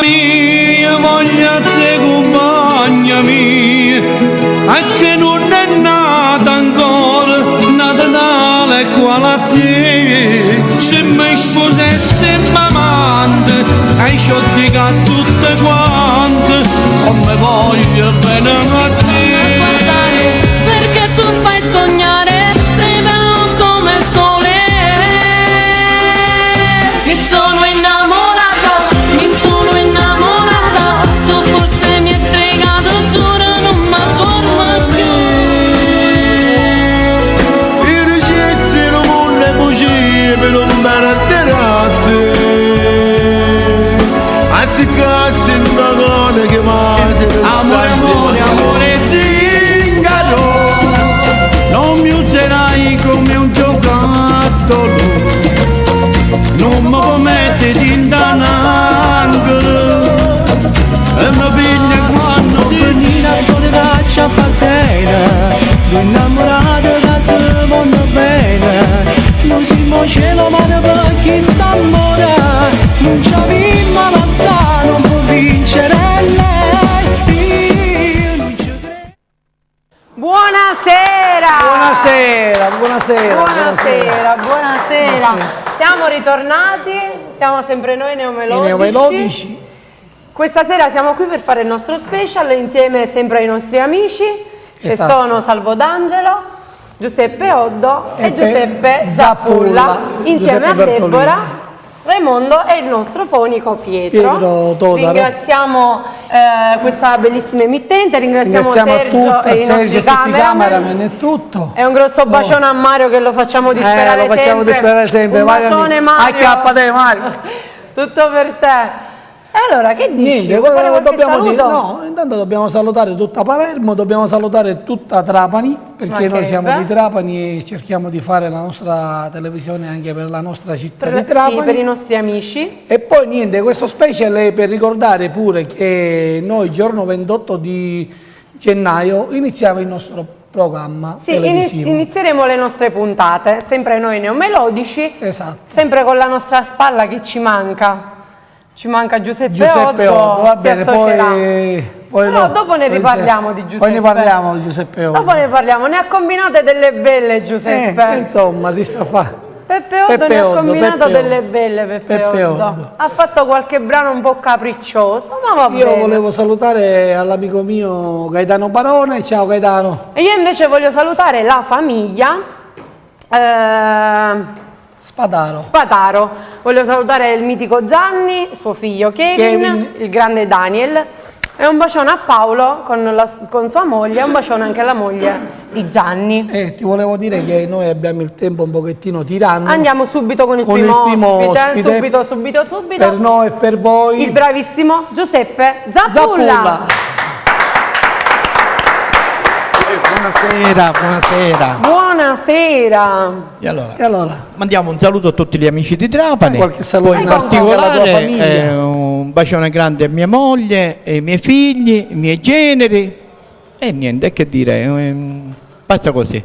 mia, voglia te compagna mia, e che non è nata ancora Natale qua a te. Se mi sposassi mamante, hai sciolti tutte quante, come voglio bene a te. Guardare, perché tu fai sognare, sei bello come il sole. Mi sono innamorata, tu forse mi hai stregato, giuro non mi torno più. I ricessi non voglio bugie per non baratterate, anzi cassi in vagone che masi Amore, zingaro, non mi userai come un giocattolo, non mi commetti in danangolo, e mi piglia quando finita soledad appartiene, tu innamorato da se voglio bene, non siamo cielo ma da chi sta amore, non ci abbiamo passare, non può vincere lei. Buonasera. Siamo ritornati, siamo sempre noi neomelodici. Questa sera siamo qui per fare il nostro special insieme sempre ai nostri amici che sono Salvo D'Angelo, Giuseppe Oddo e Giuseppe Zappulla, insieme a Deborah, Raimondo e il nostro fonico Pietro ringraziamo questa bellissima emittente, ringraziamo Sergio e i nostri cameraman e tutto. E un grosso bacione a Mario che lo facciamo disperare sempre. Un bacione Mario. Acchiappate Mario. Tutto per te. E allora che dici? Niente, intanto dobbiamo salutare tutta Palermo, dobbiamo salutare tutta Trapani, perché noi siamo di Trapani e cerchiamo di fare la nostra televisione anche per la nostra città di Trapani. Sì, per i nostri amici. E poi niente, questo special è per ricordare pure che noi giorno 28 di gennaio iniziamo il nostro programma televisivo. Inizieremo le nostre puntate, sempre noi neomelodici, sempre con la nostra spalla che ci manca. Ci manca Giuseppe Oddo, va bene, poi però dopo ne riparliamo di Giuseppe. Poi ne parliamo di Giuseppe Oddo. Dopo ne parliamo, ne ha combinate delle belle Giuseppe. Insomma, si sta fa. Peppe Oddo ne ha combinato delle belle Peppe Oddo. Ha fatto qualche brano un po' capriccioso, ma va bene. Io volevo salutare all'amico mio Gaetano Barone, ciao Gaetano. E io invece voglio salutare la famiglia Spataro. Voglio salutare il mitico Gianni, suo figlio Kevin, il grande Daniel, e un bacione a Paolo con sua moglie, e un bacione anche alla moglie di Gianni. Ti volevo dire che noi abbiamo il tempo un pochettino tiranno. Andiamo subito con il primo ospite. Subito. Per noi e per voi. Il bravissimo Giuseppe Zappulla. Buonasera. E allora, mandiamo un saluto a tutti gli amici di Trapani, qualche saluto in particolare un bacione grande a mia moglie, ai miei figli, ai miei generi e niente, che dire, basta così.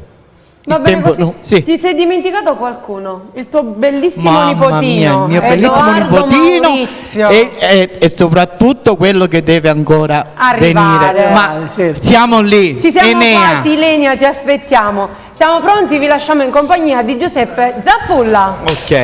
Va bene così. Sì. Ti sei dimenticato qualcuno? Il tuo bellissimo nipotino. Il mio bellissimo nipotino e soprattutto quello che deve ancora venire. Ma siamo lì. Ci siamo quasi, Lenia, ti aspettiamo. Siamo pronti, vi lasciamo in compagnia di Giuseppe Zappulla. Ok.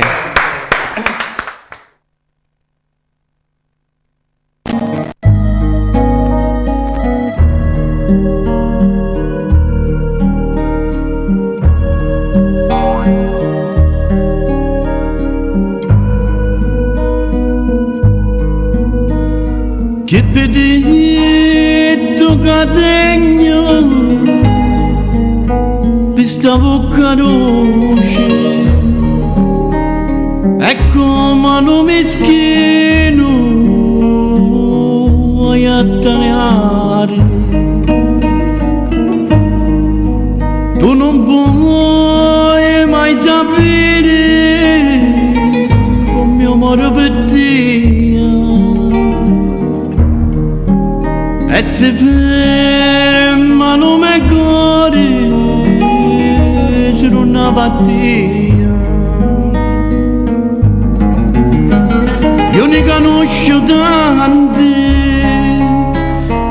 Che pedetto cadegno per sta bocca dolce, ecco mano meschino vai a tagliare. Tu non puoi mai sapere come io muoro per te. E se fermano me cuore c'è una mattina io ne ne conosco tanti,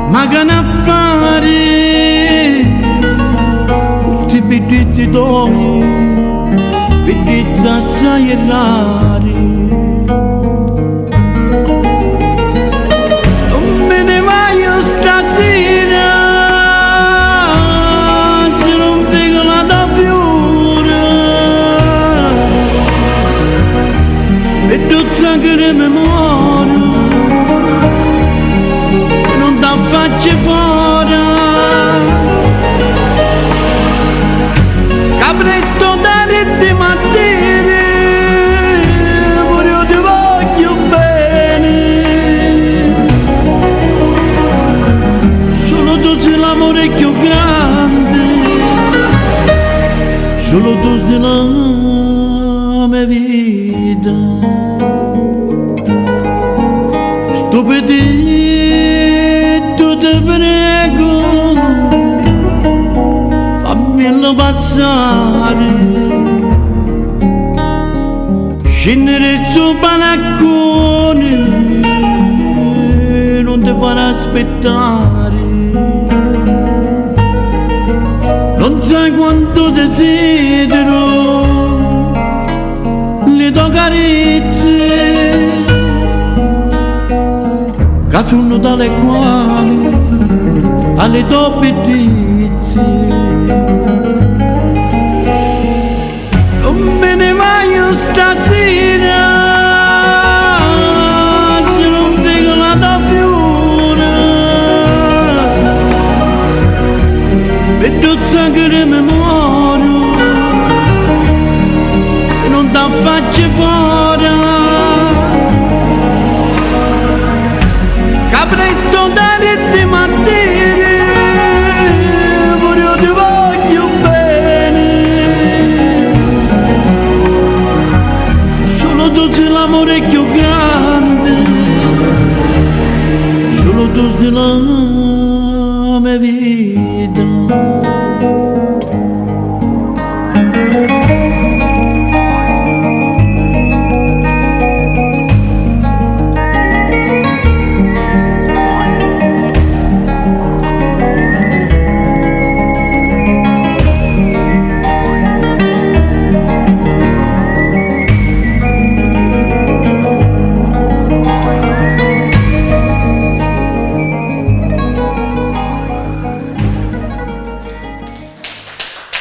ma che ne fare? Tutti pedizzi tuoi, pedizzi assai rari. Non me ne voglio stasera, se non vedo la da fiore, e dozza che me muore, e non da faccio fuori. Presto di mattina, pure io ti voglio bene. Solo tu sei l'amore più grande, solo tu sei la mia vita. Stupidetto ti prego, fammelo passare, scendere su balaccone, non ti farà aspettare. Non sai quanto desidero le tue carezze, che sono dalle quali alle tue bellezze. Non me ne voglio stasera, se non vedo la da fiore, e dozza che me muoro, e non ti faccio fuori. Che presto di mattina, pure io ti voglio bene. Solo tu sei l'amore più grande, solo tu sei la mia vita.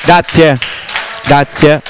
Grazie, grazie.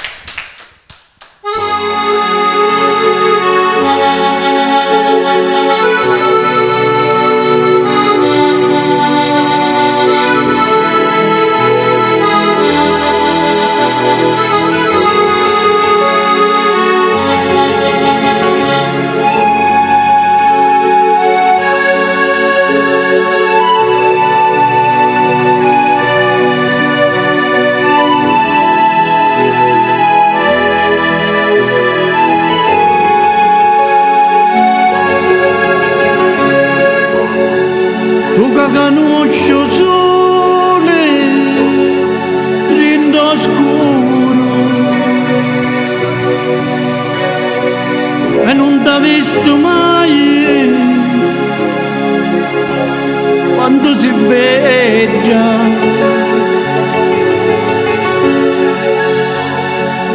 Tu che conosci il sole, rindo scuro, e non t'ha visto mai, quando si veglia,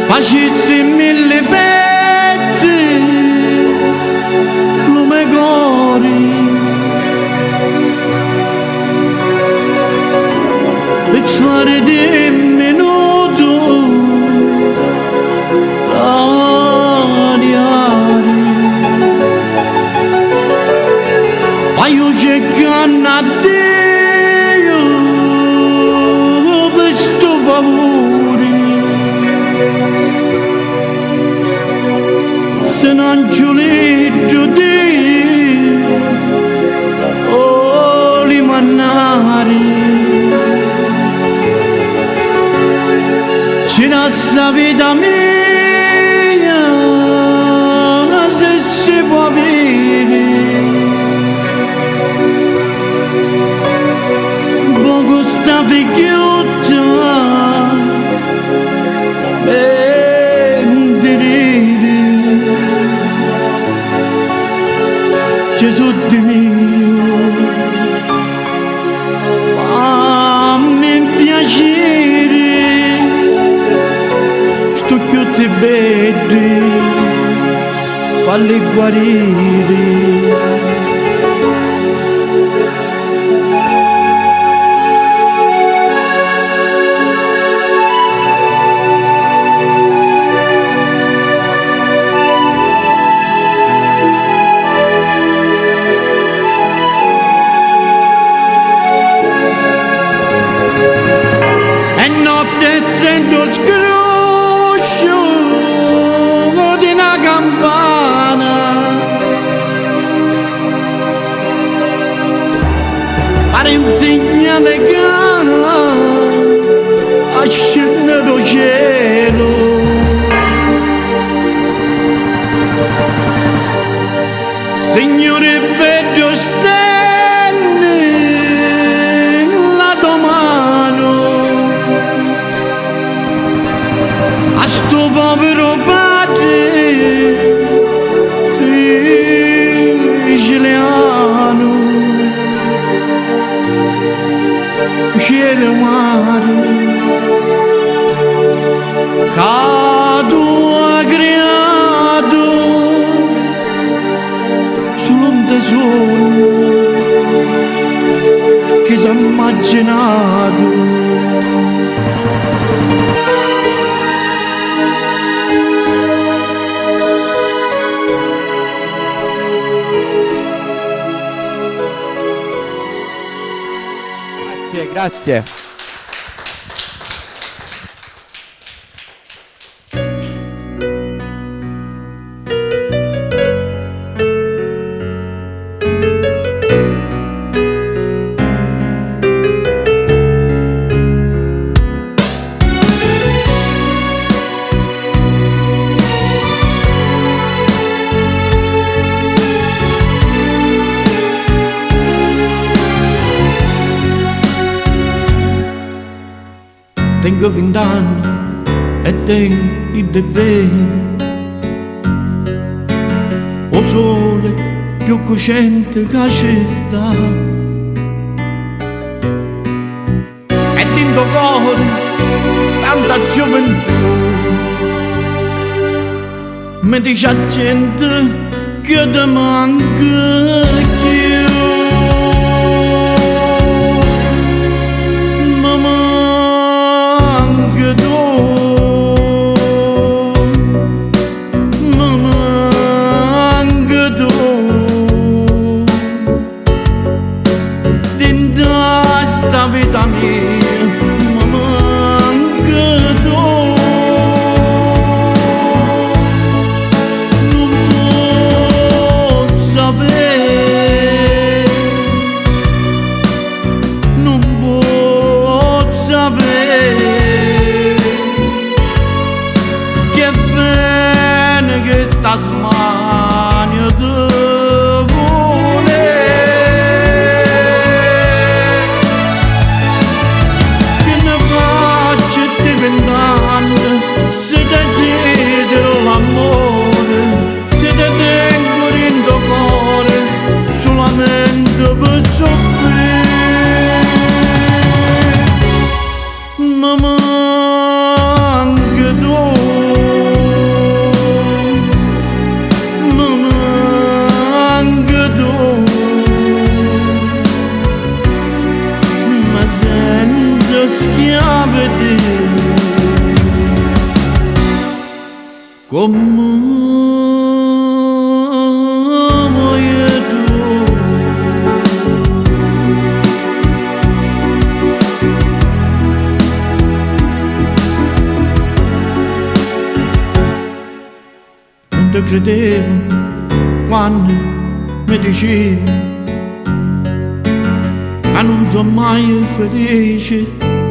facessi mille pezzi, lume cori, per fare di minuto ariari. Ma io cercando a Dio per sto favore, se non ci leggo Dio oh li mannari. Ci nostra vita mia, se si può avere, poco sta figliutta, ben dirire. piacere, sto più ti belli, falli guarire. Sento scroscio di una campana, pare un segnale che ascende dal cielo. Signore, vedo stelle la domano a sto povero padre siciliano, cielo mare cado ha creato solo un tesoro che si è immaginato. Grazie. Tengo 20 anni e tengo il bene, o sole più cosciente che la città, e dentro cuore tanta gioventù, mi dice la gente che ti manca più. Tasmania te vuole, che ne faccio di 20 anni se desidero l'amore, se te tengo in tuo cuore solamente per soffrire. Ma manca tu, schiave di come vuoi tu. Non te credevo quando mi dicevi che non sono mai felice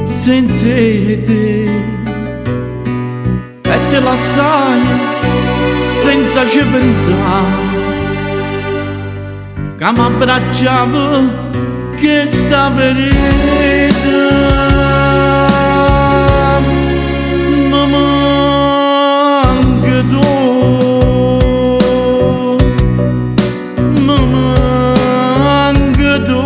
senza te, e te la sai senza ci pensare, che mi abbracciavo che sta verità. Ma manca tu, ma manca tu.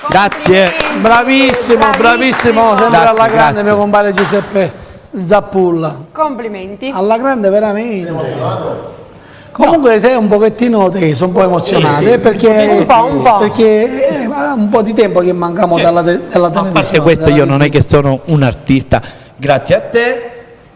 Grazie. Bravissimo, bravissimo, sempre Grazie, alla grande grazie. mio compare Giuseppe Zappulla. Complimenti. Alla grande veramente. Comunque sei un pochettino teso, un po' emozionato, perché Un po'. perché è un po' di tempo che mancamo dalla televisione. A parte questo, io non è che sono un artista, grazie a te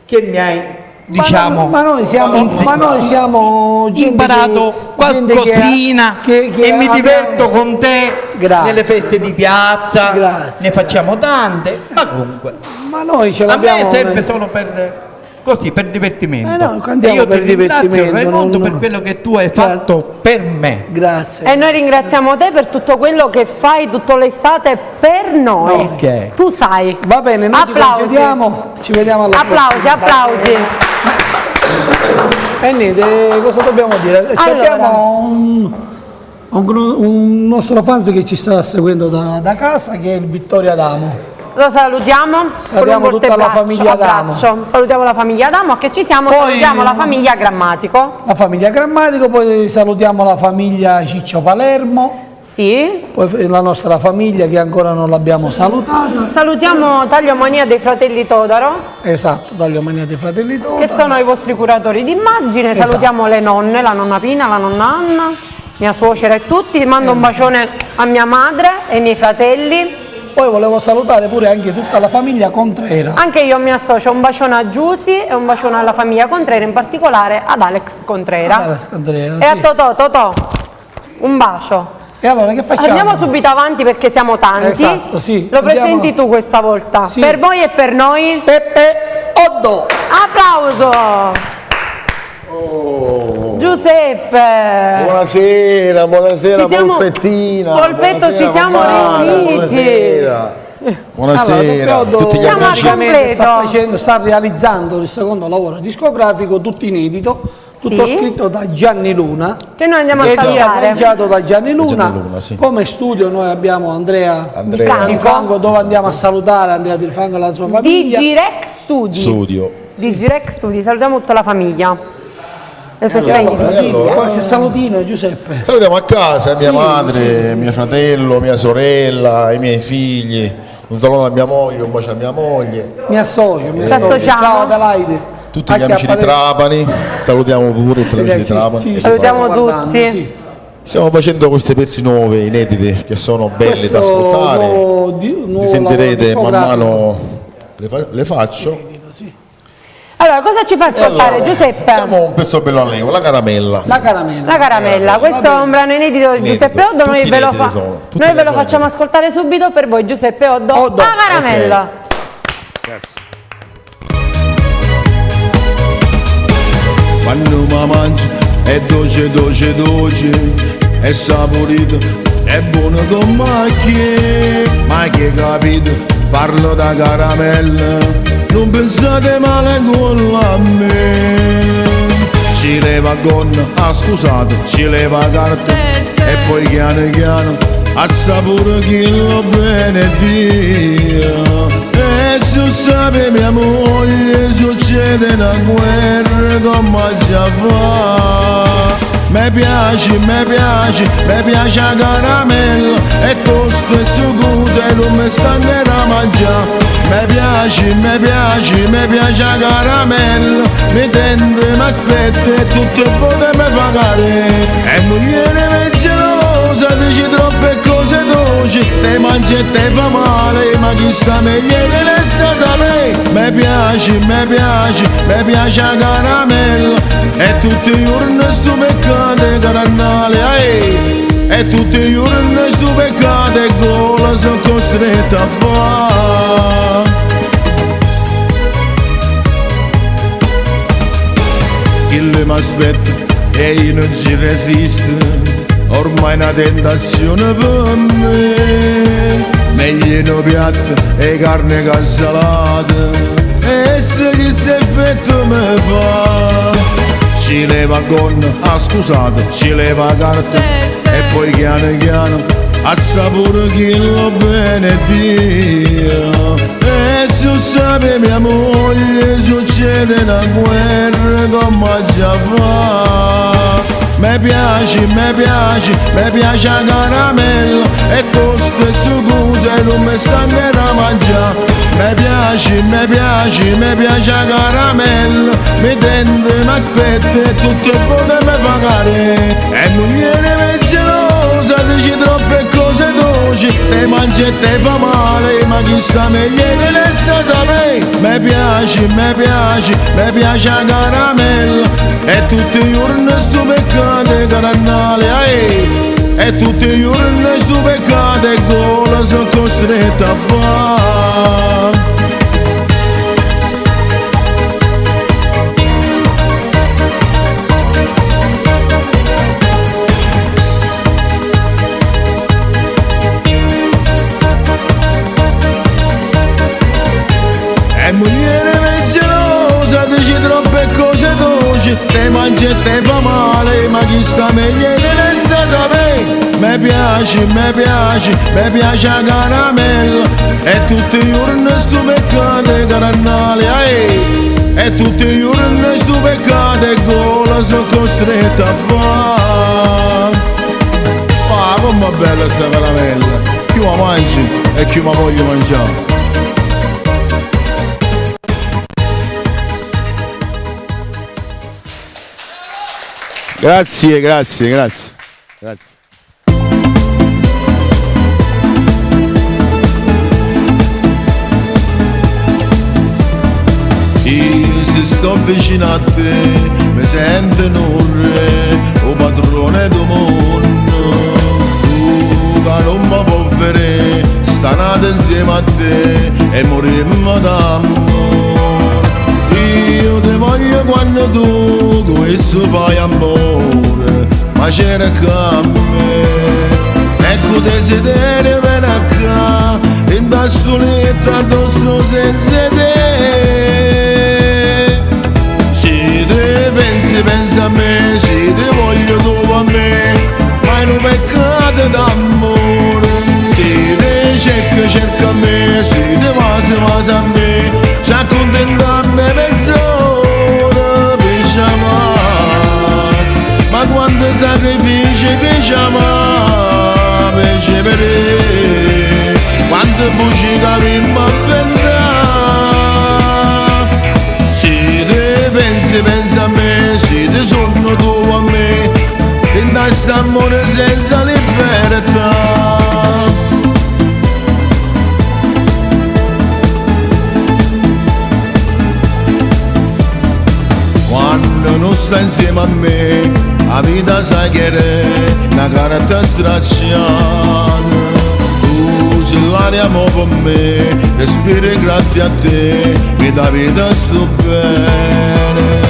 che mi hai, diciamo, ma noi siamo gente imparato gente qualcosina che e mi abbiamo- diverto con te. Grazie. Nelle feste di piazza, Grazie. ne facciamo tante, ma comunque Ma noi ce a l'abbiamo. me sempre sono per divertimento. no, cantiamo E io per ti ringrazio, divertimento, Raimondo, non- per quello che tu hai Grazie. fatto per me. Grazie. E noi ringraziamo te per tutto quello che fai tutta l'estate per noi. Ok. Tu sai. Va bene, noi ti Applausi. congediamo, ci vediamo alla Applausi, applausi. E niente, cosa dobbiamo dire? Ci Allora. abbiamo un nostro fan che ci sta seguendo da casa, che è il Vittorio Adamo. Lo salutiamo. Salutiamo con un forte tutta la abbraccio, famiglia Adamo. abbraccio. Salutiamo la famiglia Adamo, che ci siamo, Poi- salutiamo la famiglia Grammatico. La famiglia Grammatico, poi salutiamo la famiglia Ciccio Palermo, Sì. poi la nostra famiglia che ancora non l'abbiamo salutata. Salutiamo Taglio Mania dei fratelli Todaro, Esatto, dagli Omania dei Fratelli che Todaro. sono i vostri curatori d'immagine. Esatto. Salutiamo le nonne, la nonna Pina, la nonna Anna, mia suocera e tutti. Mando un bacione a mia madre e ai miei fratelli. Poi volevo salutare pure anche tutta la famiglia Contrera. Anche io mi associo, un bacione a Giusy e un bacione alla famiglia Contrera, in particolare ad Alex Contrera. Alex Contrera, E a sì. Totò, un bacio. E allora che facciamo? Andiamo subito avanti perché siamo tanti. Esatto, sì. Lo Andiamo- presenti tu questa volta. Sì. Per voi e per noi. Peppe Oddo. Applauso! Giuseppe! Buonasera, buonasera, Ci siamo- Polpettina. Polpetto, buonasera, ci siamo Mamma, riuniti. Buonasera. Buonasera Allora, a tutti gli Siamo al amici. praticamente completo. sta realizzando il secondo lavoro discografico, tutto inedito, tutto Sì. scritto da Gianni Luna. Che noi andiamo a E salutare. arrangiato da Gianni Luna. Gianni Luna, sì. Come studio noi abbiamo Andrea Di Franco. Di Franco, dove andiamo a salutare Andrea Di Franco e la sua famiglia. Digirex Studi. Studio. Digirex Studi, salutiamo tutta la famiglia. Le sue allora, splendide e figlie. allora? Ma se salutino Giuseppe. Salutiamo a casa mia madre, mio fratello, mia sorella, i miei figli. Un saluto a mia moglie, un bacio a mia moglie. Mi associo, mi Ci associo. associamo. Ciao Adelaide. Tutti gli amici di Trapani, salutiamo pure tutti gli amici di Trapani. Salutiamo guardando, tutti. sì. Stiamo facendo questi pezzi nuovi, inediti, che sono belli da Questo ascoltare. nuovo Li lavoro sentirete man discografico. mano, le faccio. Allora, cosa ci fa ascoltare, Giuseppe? Facciamo un pezzo bello allegro, la caramella. La caramella. La caramella, questo è un brano inedito di Inedito. Giuseppe Oddo, noi Tutti ve lo, inediti sono, tutti noi ve lo sono facciamo inediti. ascoltare subito per voi Giuseppe Oddo, Oddo, la caramella. Quando mi mangi è dolce, dolce, dolce, è saporito, è buono con macchie, ma che capito, parlo da caramella, non pensate male con la me. Ci leva gonna, scusate, ci leva carta, e poi piano piano assapora chi lo benedio. E se sape mia moglie succede una guerra come già fa. Mi piace la caramella e tu stesso cosa e non mi stancherà mangiare. Mi piace la caramella, mi tende, mi aspetta e tutto potete pagare. E non viene mezzelosa, dici troppe cose dolci, te mangi e te fa male, ma chi sta meglio te ne sa sapere. Mi piace la caramella, e tutti i giorni sto peccate carannale, e tutti i giorni sto peccate gola sono costretta a fare. Chi mi aspetta e io non ci resisto, ormai è una tentazione per me. Meglio un piatto e carne che salata, e se che se effetto mi fa. Ci leva gonna, scusate, ci leva carta, e poi piano piano assapora chi lo benedio. E se sape mia moglie succede una guerra come già fa. mi piace a caramella e con stesse cose non mi stanno da mangiare. Mi piace a caramella, mi tende, mi aspetta e tutto il mondo mi pagare. E non viene gelosa, dici troppe cose dolci, te mangi e te fa male, ma chi sta meglio te le sa sapere. Mi piace a caramella, e tutti i giorni sto peccate carannale, e tutti i giorni sto peccate e gola sono costretta a fare. E moglie gelosa, dici troppe cose dolci, te mangi e te fa male, ma chi sta meglio te ne sa sapere. Mi piace a caramella, e tutti i giorni sto peccate carannale, e tutti i giorni sto peccate e gola sono costretta a fare. Ah, com'è bella sta caramella, chi la mangi e chi la voglio mangiare. Grazie. Io se sto vicino a te mi sento un re, o padrone del mondo. Tu che non mi puoi vedere, sta nata insieme a te e morimmo d'amore. Io ti voglio quando tu questo fai amore, ma c'era a me. Ecco desiderio viene a qua, in da soletta addosso senza te. Se te pensi a me, se te voglio dopo a me, ma è un peccato d'amore. Se te cerca a me, se te va a me, ci accontenta a me mezz'ora per chiamare. Ma quando sacrifici per chiamare, per vedere, quando buci capimmo a vendere. Se te pensi a me, se te sono tu a me, in questo amore senza libertà. Quando non stai insieme a me, la vita sai che è una carta stracciata. Tu sei l'aria per me, respiri grazie a te, mi dà vita sto bene.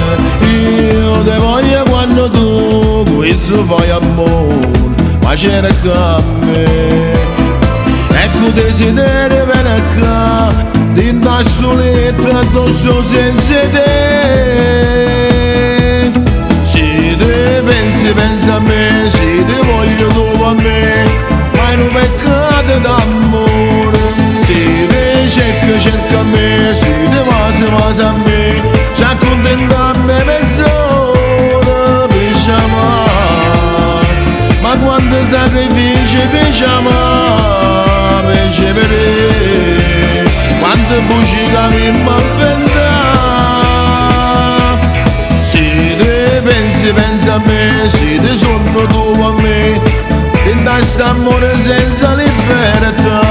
Io ti voglio quando tu questo fai amore, ma c'era a me. Ecco desiderio viene qua, in da soletta addosso senza te. Se te pensi a me, se te voglio dopo a me, ma è un peccato d'amore. Se te cerca a me, se te va a me, ci accontenta a me mezz'ora per chiamare. Ma quando sacrifici per chiamare, per vedere, quando buci capimmo a vendere. Se te pensi a me, se te sono tu a me, in questo amore senza libertà.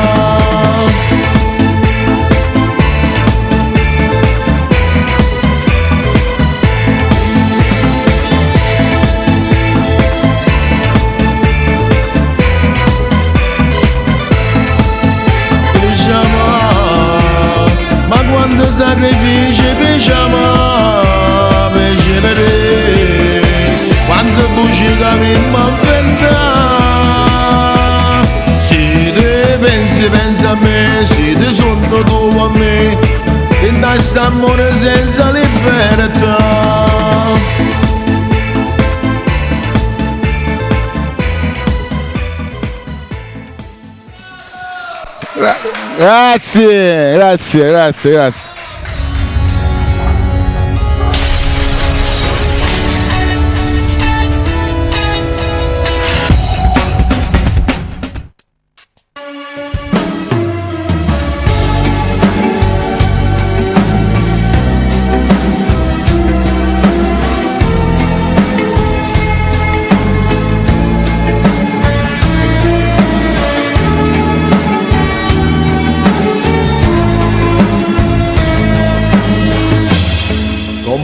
Quando sacrifici per chiamare, per vedere, quando buci capimmo a vendere. Se te pensi a me, se te sono tu a me, in questo amore senza libertà. Grazie.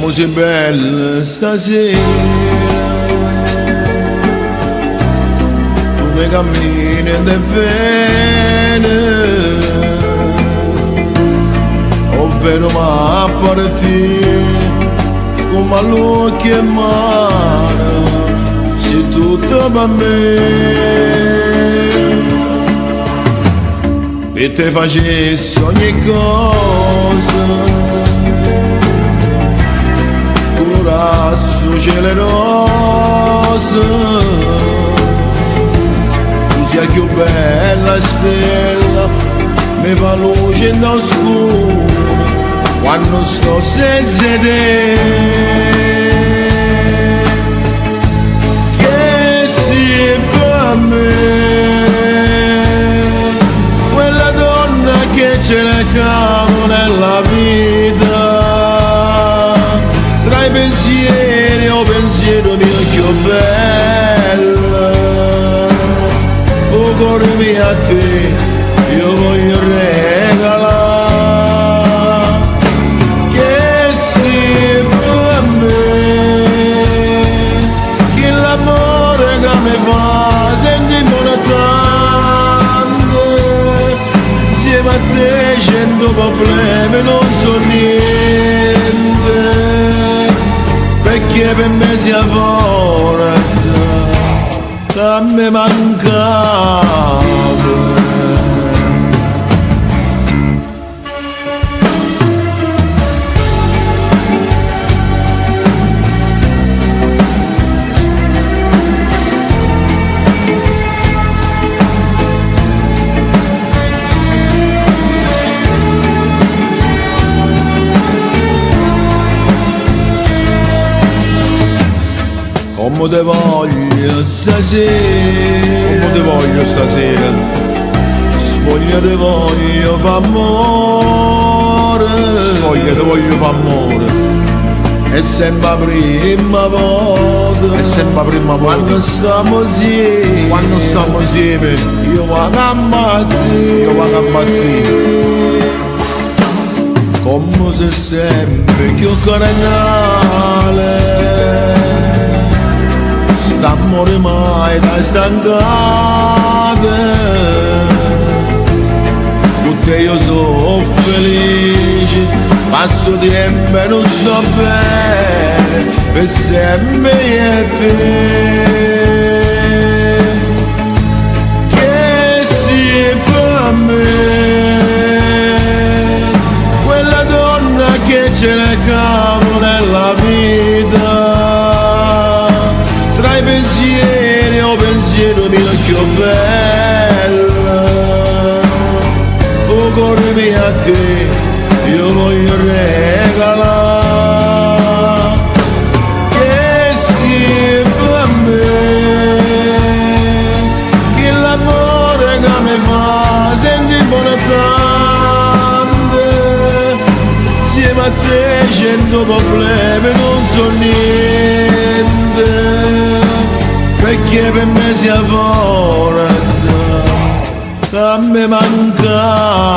così bella stasera, come cammini e vene, ovvero ma a partire come all'occhio e mare, sei tutto per me. E te facessi ogni cosa, curasso generosa, tu sia più bella stella, mi fa luce in oscuro, quando sto senza te. Che sei per me, che ce ne cavo nella vita, tra i pensieri o pensiero mio più bello, o cuore mio a te io voglio regalare, che sei per me, che l'amore che mi fa sentire ma te 100 problemi non so niente, perché per me sia forza che mi mancava. Come te voglio stasera, come te voglio stasera, spoglia te voglio f'amore, spoglia te voglio f'amore, è sempre la prima volta, è sempre la prima volta, quando stiamo insieme, io vado a impazzire, come se sempre più carnale. St'amore mai da stancate, con te io sono felice, passo tempo e non so bene, per sempre e te. Che sei per me, quella donna che ce ne cavo nella vita, tra i pensieri o pensiero mio più bello, o cuore mio a te io voglio regalare, che sei per me, che l'amore che mi fa sentire buona tante, insieme a te 100 problemi non so niente, perché per me sia forza che mi mancava.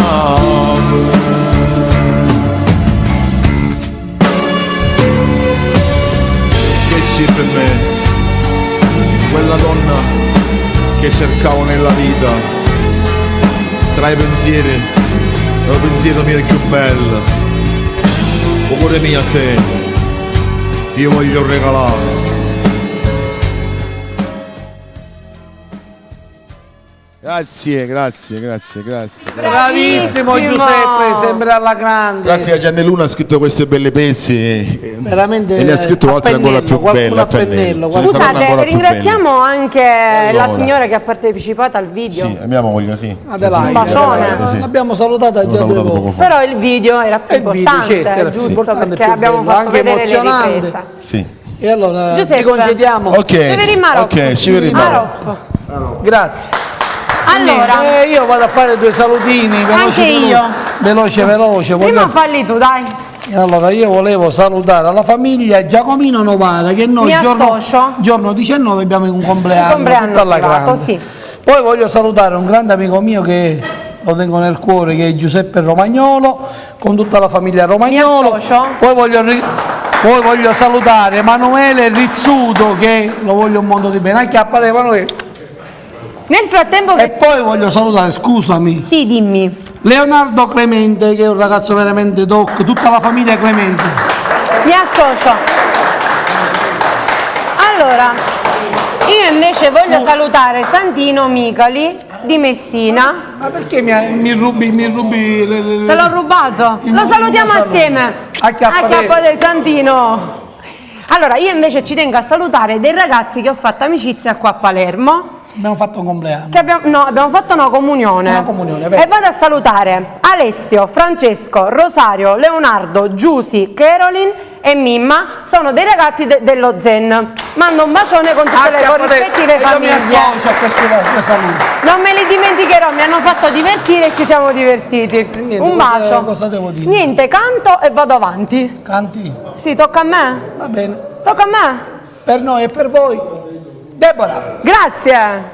Che sei per me, quella donna che cercavo nella vita, tra i pensieri, il pensiero mio più bello, il cuore mio a te, io voglio regalare. Grazie. Bravissimo Giuseppe, sempre alla grande. Grazie a Gianni Luna, ha scritto queste belle pezzi. Veramente. E ne ha scritto altre ancora più belle a pennello. Scusate, ringraziamo anche la signora che ha partecipato al video. Sì, mia moglie, sì. Un bacione. L'abbiamo salutata già 2 volte. Però il video era più importante, certo, giusto, perché abbiamo fatto anche vedere emozionante. le riprese. Sì. E allora Giuseppe, ti concediamo. Ok. Ci vediamo a Marocco. Ok, ci vediamo. Marocco. Grazie. Allora, io vado a fare 2 salutini anche io. Veloce. Prima falli tu, dai. Allora io volevo salutare la famiglia Giacomino Novara, che noi giorno 19 abbiamo un compleanno tutta alla grande. Sì. Poi voglio salutare un grande amico mio che lo tengo nel cuore, che è Giuseppe Romagnolo, con tutta la famiglia Romagnolo. Poi voglio Poi voglio salutare Emanuele Rizzuto, che lo voglio un mondo di bene. Acchiappate Emanuele. Nel frattempo E poi voglio salutare, scusami, Sì, dimmi. Leonardo Clemente, che è un ragazzo veramente doc, tutta la famiglia Clemente. Mi associo. Allora, io invece voglio salutare Santino Micali di Messina. Ma perché mi rubi Te l'ho rubato? Lo salutiamo assieme. Acchiappa del Santino. Allora, io invece ci tengo a salutare dei ragazzi che ho fatto amicizia qua a Palermo. Abbiamo fatto un compleanno. Abbiamo fatto una comunione. Una comunione, vero. E vado a salutare Alessio, Francesco, Rosario, Leonardo, Giusy, Caroline e Mimma. Sono dei ragazzi dello Zen. Mando un bacione con tutte le loro rispettive famiglie. Io mi associo a questi saluti. Non me li dimenticherò, mi hanno fatto divertire e ci siamo divertiti. Niente, un bacio. Cosa devo dire? Niente, canto e vado avanti. Canti? Sì, tocca a me. Va bene. Tocca a me. Per noi e per voi. Deborah. Grazie.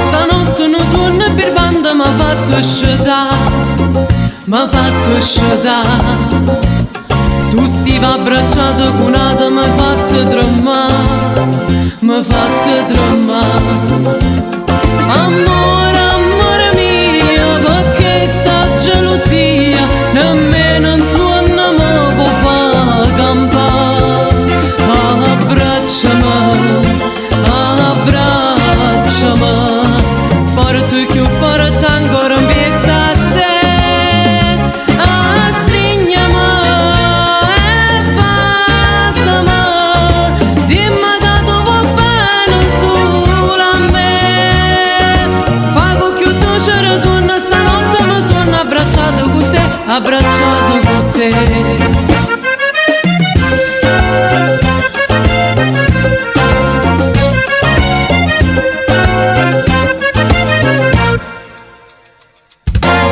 Stanotte non suona per banda, m'ha fatto scedà. Tu stiva abbracciato con un'ata, m'ha fatto tremare. Amore mio, perché sta gelosia nemmeno un suono mi può far campare. Abbracciami, forte più forte ancora un pietà a te. Strignami e passami, dimmi che tu vuoi bene solo a me. Fa con più dolce suona stanotte, mi suona abbracciato con te.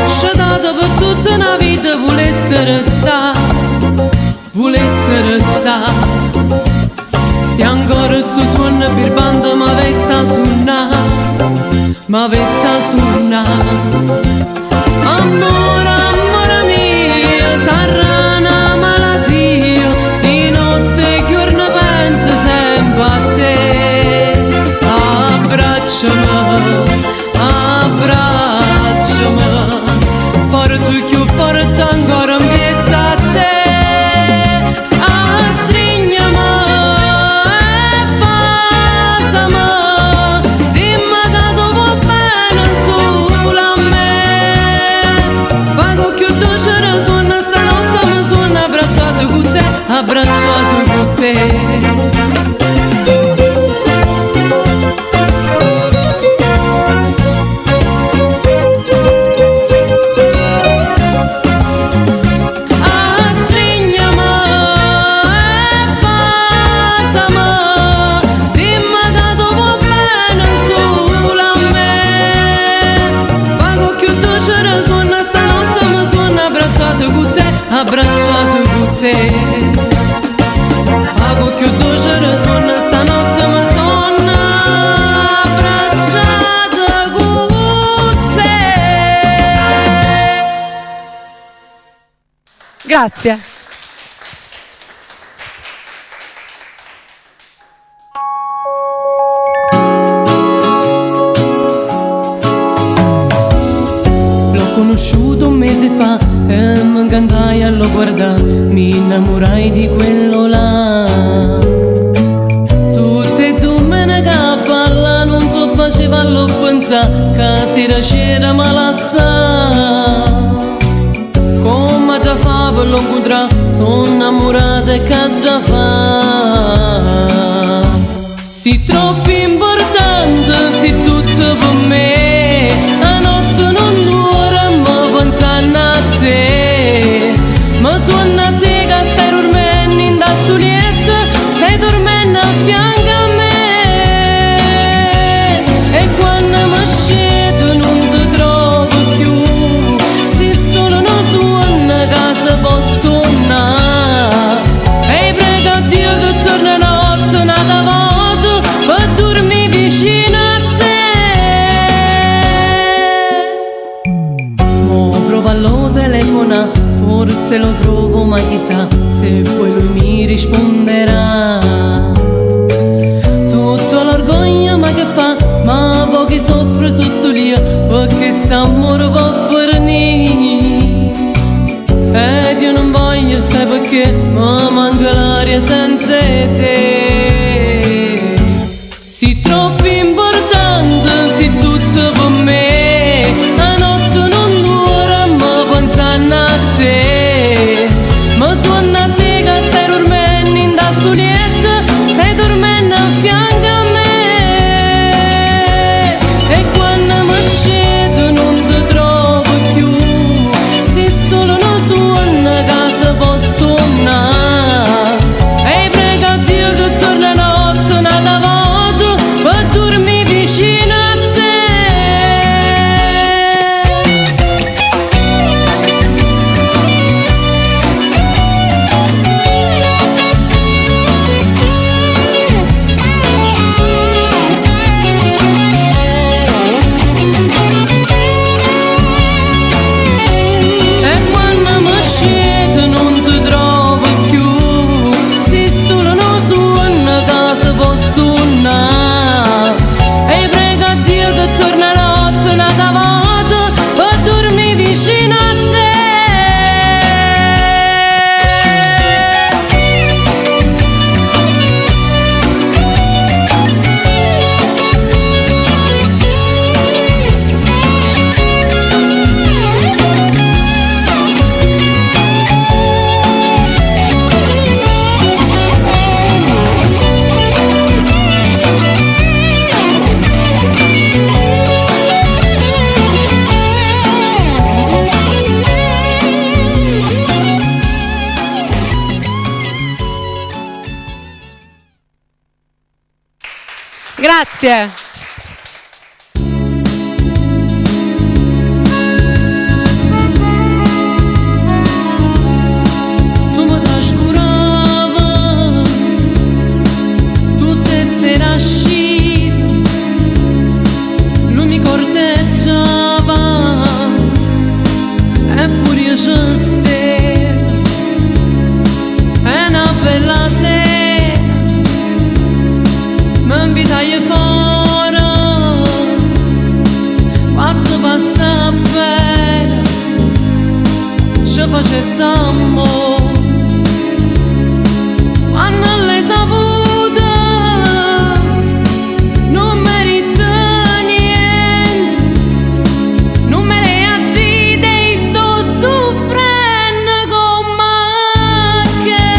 Scedato per tutta una vita volesse restare. Se ancora sto suono per banda m'avesse a suonare. Amore mio, sarà una malattia, di notte e giorno penso sempre a te. Abbracciami, forte più forte ancora un pietà a te. Strignami e passami, dimmi che tu vuoi bene solo a me. Fa con più dolce suona stanotte, mi suona abbracciato con te. Abbracciato con te. Pago più dolce suona stanotte, mi sono abbracciato con te. Grazie. L'ho conosciuto un mese fa e mi incantai a lo guardare, mi innamorai di quello là. Tutte e due me ne cappella, non so faceva lo pensare, che sera c'era malassa. Come già fa per lo incontrare, sono innamorata e che già fa. Si troppo importante, si tutto per me, a notte non duermo, ma pensando a te. Ma suona a te che stai dormendo in da solietta, stai dormendo a fianco a me. E quando mi scedo non ti trovo più, se solo non suona che si può suonare. E prego a Dio che torna notte, nata volta, per dormire trovo, ma chissà se poi lui mi risponderà. Tutto l'orgoglio ma che fa, ma pochi soffre su lia, perché st'amore può fornire. Ed io non voglio, sai perché, ma manca l'aria senza te. Sei troppo importante, sei tutto per me. La notte non dura, ma pensando a te. Ma suona a te che stai dormendo in da solietta, stai dormendo a fianco a me. E quando mi scedo non ti trovo più, se solo non suona casa posso suonare. E prego a Dio che torna notte un'altra volta per dormire vicino a te. E quando mi scedo non ti trovo più, se solo non suona casa posso suonare. E prego a Dio che torna notte un'altra volta per dormire vicino a te. Grazie. Tu mi trascurava, tutte sere usciva, lui mi corteggiava, eppure io ci stevo. È una bella sera, mi invitai fuori, quando passa bene, ci facette amore. Quando l'hai saputa, non merita niente, non mi reagite, sto soffrendo come che.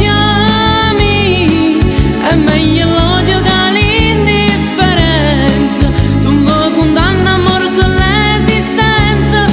Odiami, è meglio l'odio che l'indifferenza. Tu mi condanni a morte l'esistenza,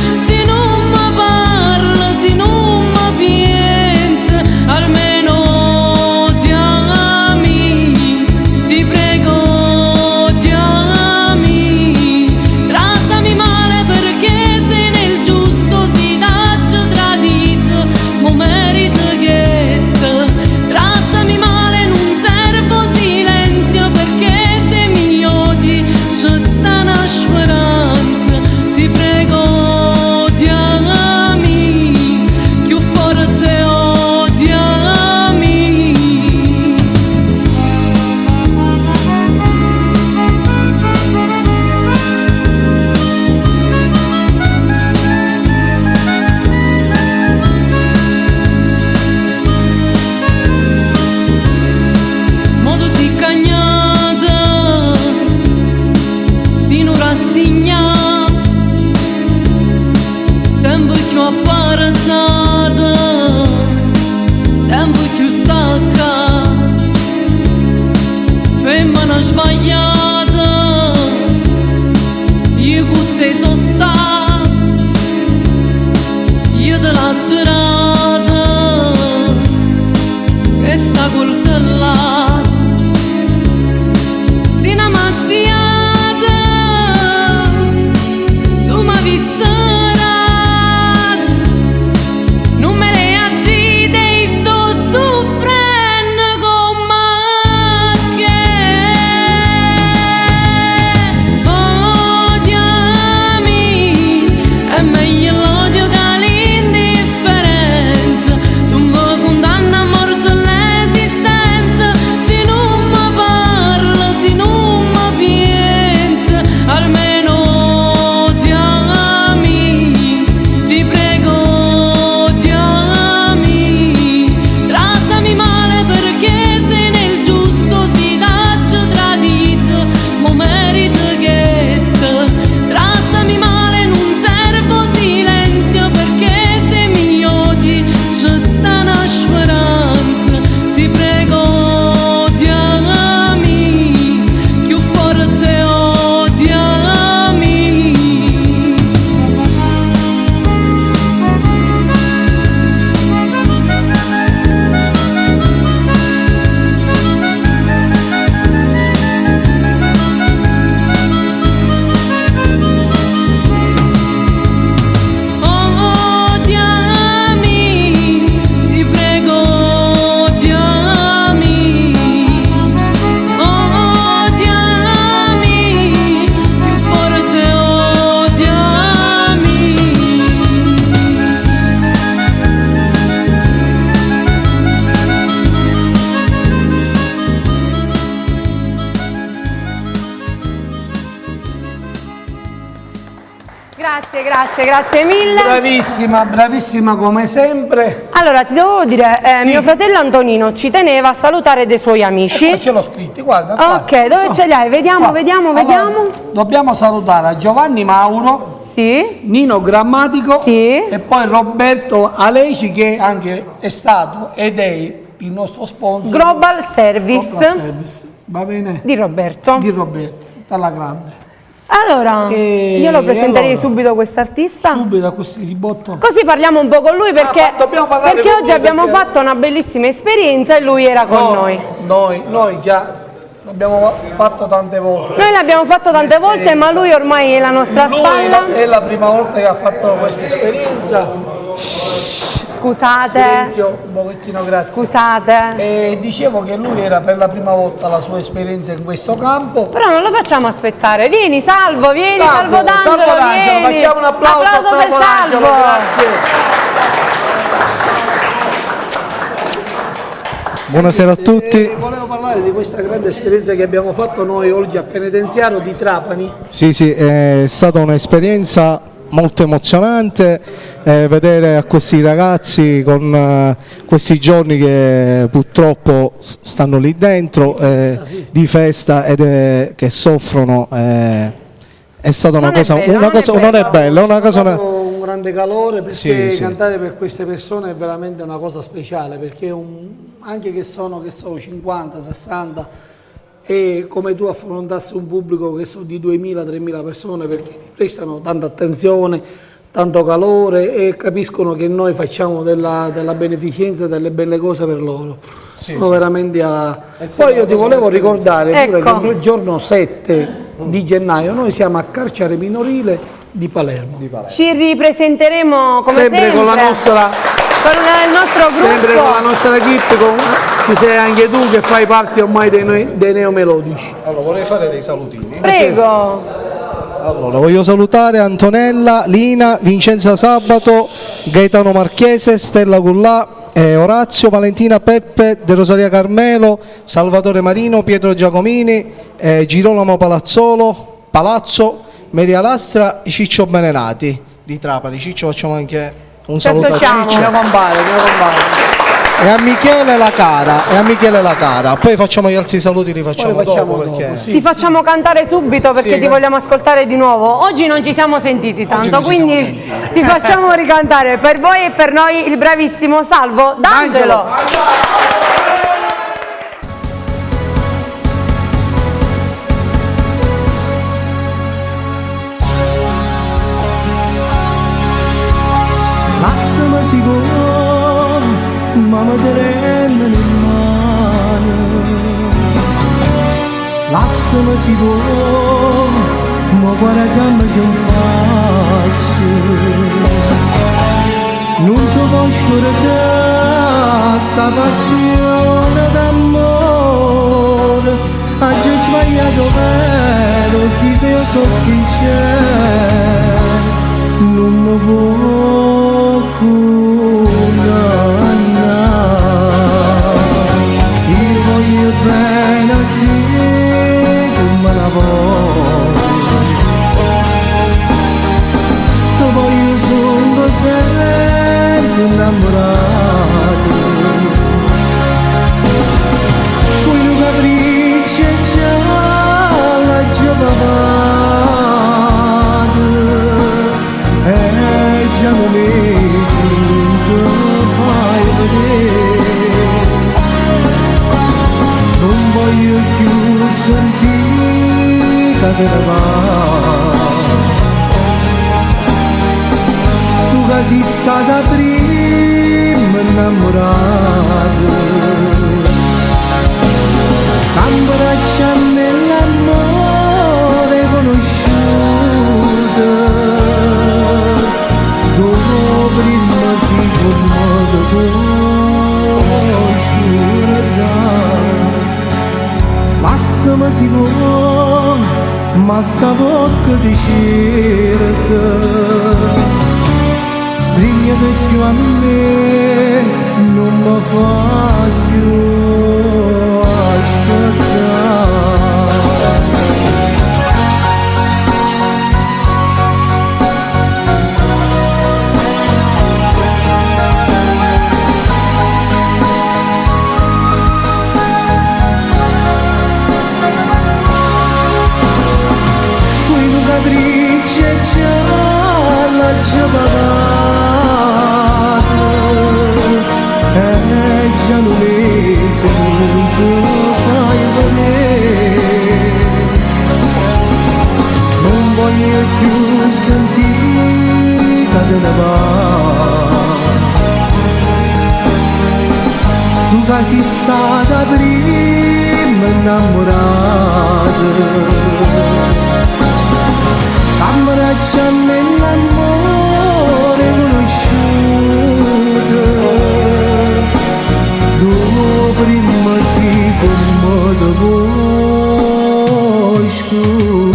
grazie mille. Bravissima come sempre. Allora, ti devo dire, mio fratello Antonino ci teneva a salutare dei suoi amici. Ce l'ho scritti, guarda. Ok, dove ce li hai? Vediamo. Dobbiamo salutare a Giovanni Mauro. Sì. Nino Grammatico. Sì. E poi Roberto Aleci, che anche è stato ed è il nostro sponsor. Global Service. Va bene? Di Roberto, dalla grande. Allora, io lo presenterei subito quest'artista. Subito a questo ribotto. Così parliamo un po' con lui perché oggi abbiamo fatto una bellissima esperienza e lui era con noi. Noi già l'abbiamo fatto tante volte. Noi l'abbiamo fatto tante volte, ma lui ormai è la nostra spalla. È la prima volta che ha fatto questa esperienza. Scusate. Silenzio, un pochettino, grazie. Scusate. E dicevo che lui era per la prima volta la sua esperienza in questo campo. Però non lo facciamo aspettare. Vieni Salvo D'Angelo, vieni. Facciamo un applauso a Salvo D'Angelo, grazie. Buonasera a tutti. Volevo parlare di questa grande esperienza che abbiamo fatto noi oggi a Penitenziario di Trapani. Sì, è stata un'esperienza molto emozionante vedere a questi ragazzi con questi giorni che purtroppo stanno lì dentro di festa ed che soffrono. È stata una cosa non è bella, una cosa un grande calore perché cantare per queste persone è veramente una cosa speciale, perché anche che sono 50, 60 e come tu affrontassi un pubblico che sono di 2.000-3.000 persone, perché ti prestano tanta attenzione, tanto calore e capiscono che noi facciamo della beneficenza, delle belle cose per loro. Sono veramente Poi io ti volevo ricordare pure che il giorno 7 di gennaio noi siamo a Carcere Minorile di Palermo. Ci ripresenteremo come sempre con la nostra con il nostro gruppo. Sempre con la nostra equipe, ci sei anche tu che fai parte ormai dei neomelodici. Allora vorrei fare dei salutini. Prego. Allora voglio salutare Antonella, Lina, Vincenza Sabato, Gaetano Marchese, Stella Gullà, Orazio, Valentina, Peppe, De Rosaria Carmelo, Salvatore Marino, Pietro Giacomini, Girolamo Palazzo, Maria Lastra e Ciccio Benenati di Trapani. Ciccio, facciamo anche un saluto a Ciccio. Mio compare. E a Michele La Cara. Poi facciamo gli altri saluti, li facciamo dopo perché... Ti facciamo cantare subito perché ti vogliamo ascoltare di nuovo. Oggi non ci siamo sentiti tanto, quindi ti facciamo ricantare per voi e per noi il bravissimo Salvo D'Angelo. Lasciami sicuro, ma mi terremo in mano. Lasciami sicuro, ma guardiamoci in faccia. Non ti puoi scordare sta passione d'amore. Oggi ho sbagliato vero, dico io sono sincero. Non mi può condannare. Io voglio bene a te come la voglio. Ti voglio solo sempre innamorato. Fui un capriccio e già la giovavate. Già non mi sento fai vedere. Non voglio più sentire che te ne vai. Tu che sei stata prima innamorata, abbracciami l'amore conosciuto. Prima si commodo con scurata. Lasciami sicuro, ma sta bocca ti cerca. Stringete più a me, non mi fa più aspettare. va. Tu che sei stata prima innamorata, abbraccia me l'amore conosciuto, tu prima sei come te vuoi scordare.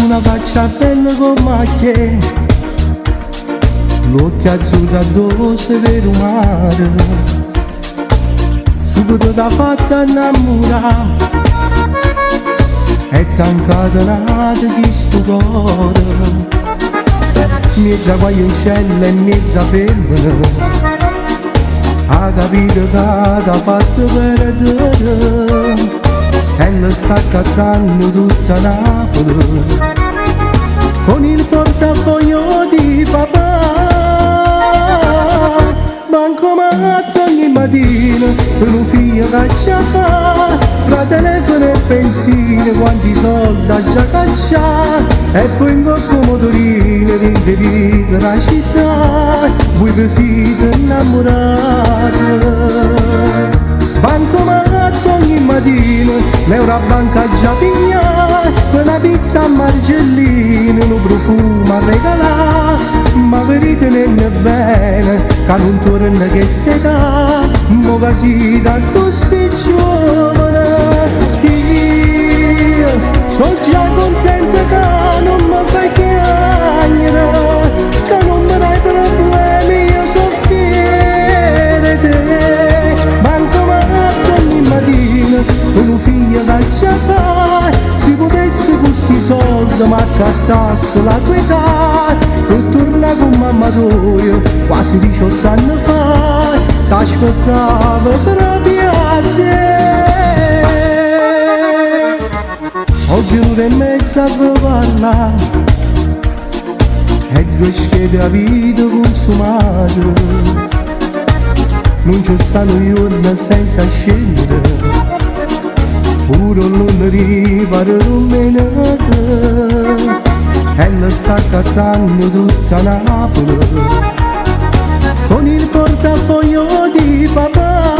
Una faccia bella come macchie, l'occhio azzurro addosso per un mare, subito da fatta innamorare, è t'incatenata di sto cuore, mezza guaioncella e mezza femmina, ha capito che t'ha fatto perdere, e la sta accattando tutta Napoli, con il portafoglio di papà, bancomat ogni mattina per un figlio che ci fa, fra telefono e benzina quanti soldi ha già cacciato, e poi in coppa motorino rinde viva la città, voi che siete innamorati. Bancomat ogni mattina, l'euro a banca già pigliato, per una pizza a margellino, un profumo a regalare, ma vedetene bene, che non torna che st'età, mo che si da così giovane, io sono già contenta che non mi fai chiagnere, che non mi dai problemi, io so fiera di te, bancomat ogni mattina, con un figlio che ci fa, si potesse con sti soldi ma accattasse la tua età, e torna con mamma tua, quasi 18 anni fa, t'aspettava proprio a te. Oggi l'ora e mezza per parlare, e due schede a vita consumate, non ci stanno giorni senza scendere, pure non riparo menata, e la sta accattando tutta Napoli, con il portafoglio di papà,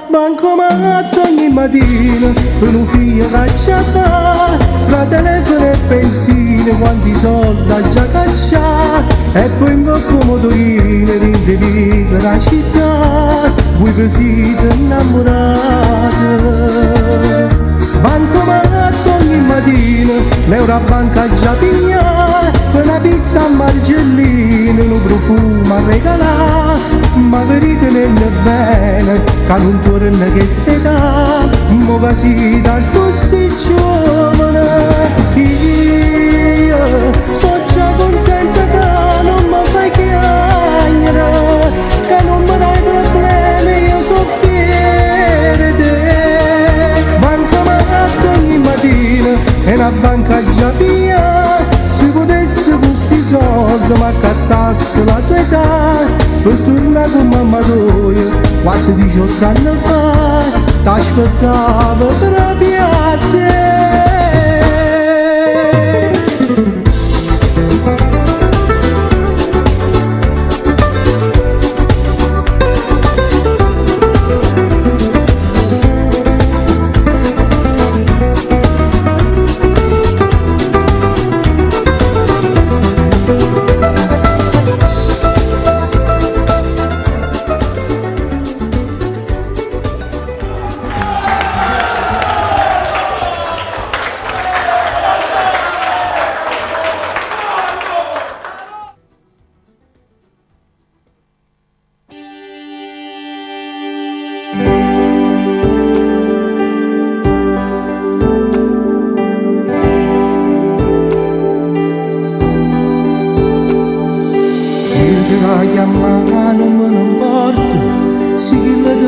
bancomat ogni mattina, per un figlio che ci fa, fra telefono e benzina quanti soldi ha già cacciato, e poi in coppa motorino rinde viva la città, voi che siete innamorati. Bancomat ogni mattina, l'euro a banca già pigliato, per una pizza a margellino, un profumo a regalare, ma vedetene bene, che non torna che st'età, mo che si da così giovane, io sto già contenta che non mi fai chiagnere, che non mi dai problemi, io so fiera di te, bancomat ogni mattina, e una banca già via, si potesse con sti soldi ma accattasse la tua età, per tornare con mamma tua, quasi 18 anni fa, t'aspettava proprio a te.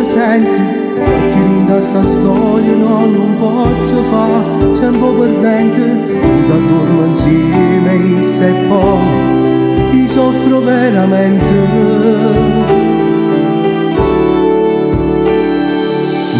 presente, perché rinda sta storia non posso fare, sempre perdente, tu dormo insieme e se poi, io soffro veramente.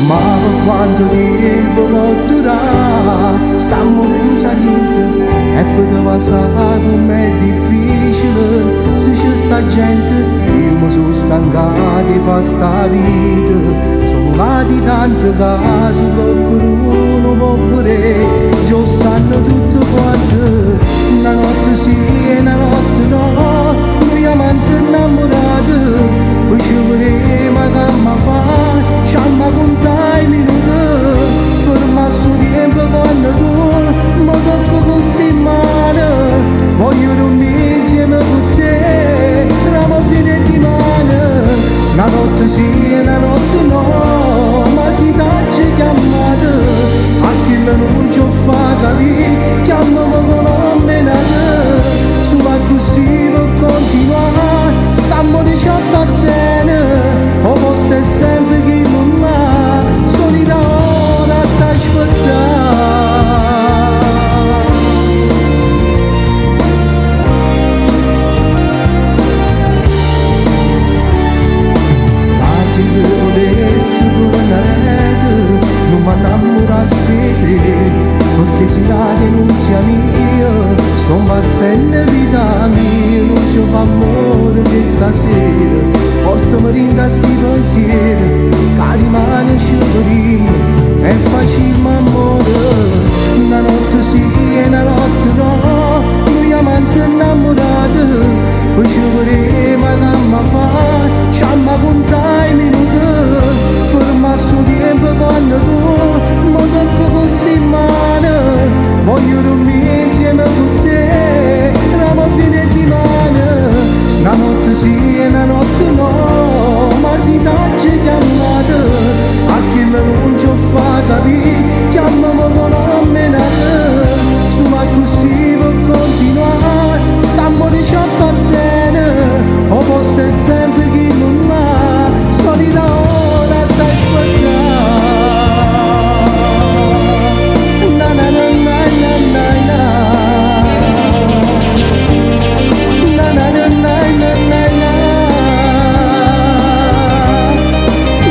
Ma per quanto tempo può durare, stiamo chiusi niente e poteva sapere com'è difficile se c'è sta gente. Io mi sono stancato di fare sta vita, sono lati tante case che qualcuno può vedere, già sanno tutto quanto, una notte sì e una notte no, noi amanti innamorati. Poi ci vedremo che mi fa, ci mi contai i minuti, ferma su tempo quando tu mi tocco con sti mani, voglio dormire insieme con te, ramo fine di mano, una notte sì e una notte no, ma si tacci chiamata, a chi non ci fa capire, chiamami con nome nata, su va così per continuare, stiamo di ci appartiene, o posto è sempre chi non ha, solida ora t'aspettare. Ma se tu potessi tornare, non mi innamorassi di te, perché se la denunzia mia, sto impazzendo vita mia, non ci fa amore che stasera, portami rinda sti pensieri, che rimane ci vedremo e facciamo amore, una notte sì e una notte no, noi amanti innamorati, poi ci vedremo che mi fa, ci mi contai i minuti, ferma su tempo quando tu mi tocco con sti mani, voglio dormire insieme con te, ramo fine di mano, una notte sì e una notte no, ma si tacci chiamata, a chi non ci fa capire, chiamami con nome nata, su ma così per continuare, stiamo di ci appartiene, o posto è sempre chi non ha, solida ora t'aspettare. Na na na na na na na. Na na na na na na na.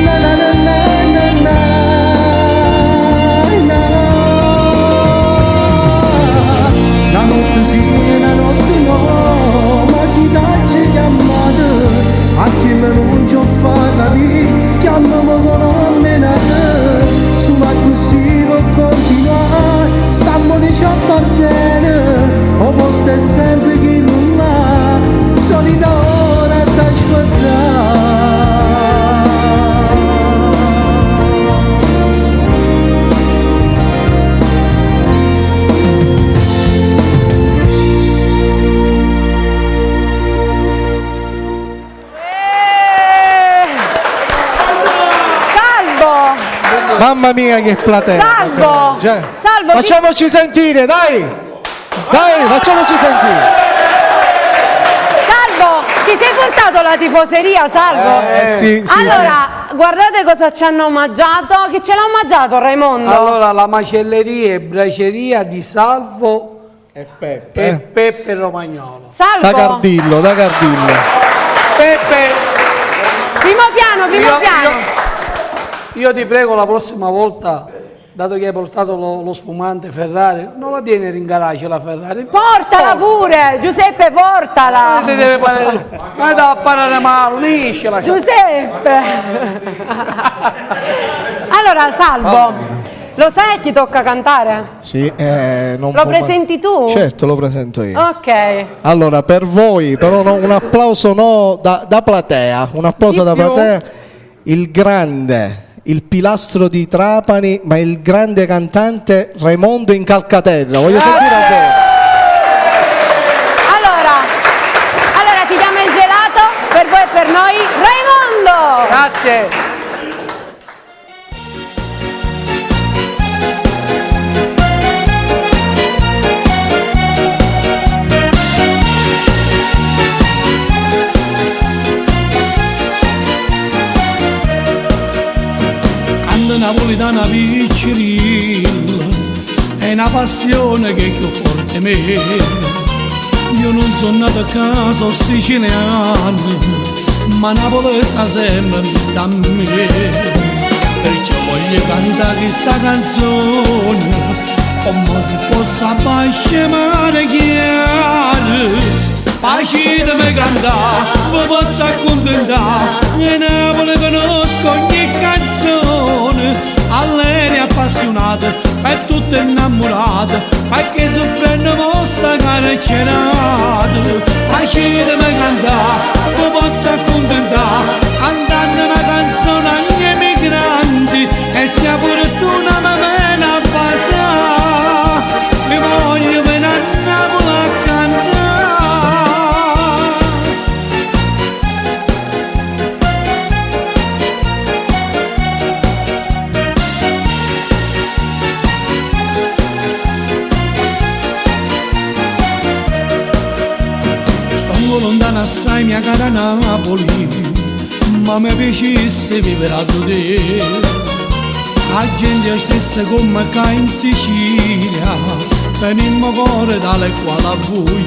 Na na na na na na. La notte sì e la notte no, ma si tacci chiamata, a chi non ci fa capire, chiamami con nome nata, su ma così può continuare, stiamo di ci appartiene, o posto è sempre chi non ha, solita ora t'aspettare. Mamma mia che platea! Salvo! Cioè, Salvo! facciamoci sentire, dai! Dai, facciamoci sentire! Salvo! Ti sei portato la tifoseria, Salvo? Sì, sì. Allora, guardate cosa ci hanno omaggiato. Chi ce l'ha omaggiato, Raimondo? Allora, la macelleria e braceria di Salvo E Peppe. e Peppe Romagnolo. Salvo! Da Cardillo, da Cardillo. Peppe, Primo piano, primo piano. io ti prego la prossima volta, dato che hai portato lo spumante Ferrari, non la tieni in garage la Ferrari. Portala pure, Giuseppe, portala. Non è da apparare male, uniscila. Giuseppe. Allora, Salvo, lo sai a chi tocca cantare? Sì, non Lo può presenti tu? Certo, lo presento io. Ok. Allora, per voi, però un applauso da platea, un applauso Di da più? platea, il grande, il pilastro di Trapani, ma il grande cantante Raimondo Incalcaterra. Voglio sentire ancora. Allora ti diamo il gelato per voi e per noi, Raimondo! Grazie. napoletana piccerilla, è una passione che è più forte me. Io non sono nato a caso siciliano, ma Napoli sta sempre da me. Perciò voglio cantare questa canzone come se fosse a basciamare chiaro. Facetemi cantare, vi posso accontentare, e Napoli conosco ogni canzone. A lei è appassionata, per tutte innamorate, perché soffrendo vostra carcerata. Facetemi cantare, vi posso accontentare, cantando una canzone agli emigranti, e sia fortuna mi viene a passare, mi voglio venire a Napoli a cantare. Lontana assai mia cara Napoli, ma mi piacesse vivere a te. La gente stessa come qua in Sicilia, tenimmo cuore tale quale a voi.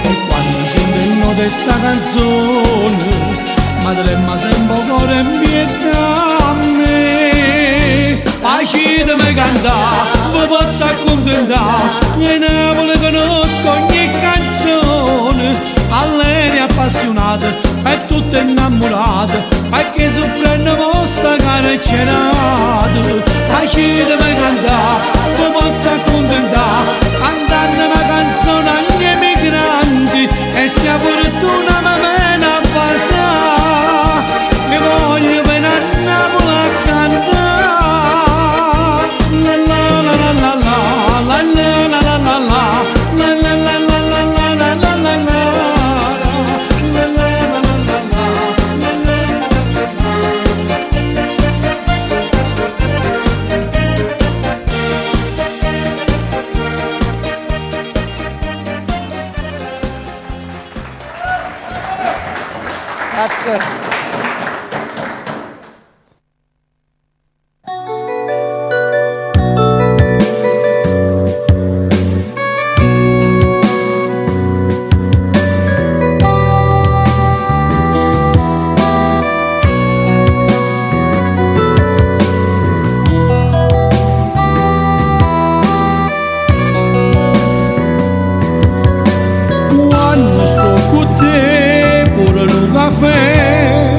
E quando sentono questa canzone, ma trema sempre cuore e pietà a me. Facetemi cantare, vi posso accontentare, e Napoli conosco ogni canzone. A lei è appassionata, per tutte innamorate, perché soffrendo vostra carcerata. Facetemi cantare, vi posso accontentare, cantando una canzone agli emigranti, e sia fortuna mi viene a passare, mi voglio venire a Napoli a cantare. La la la la la la la la la la la. Grazie. Quando sto con te, pure un caffè,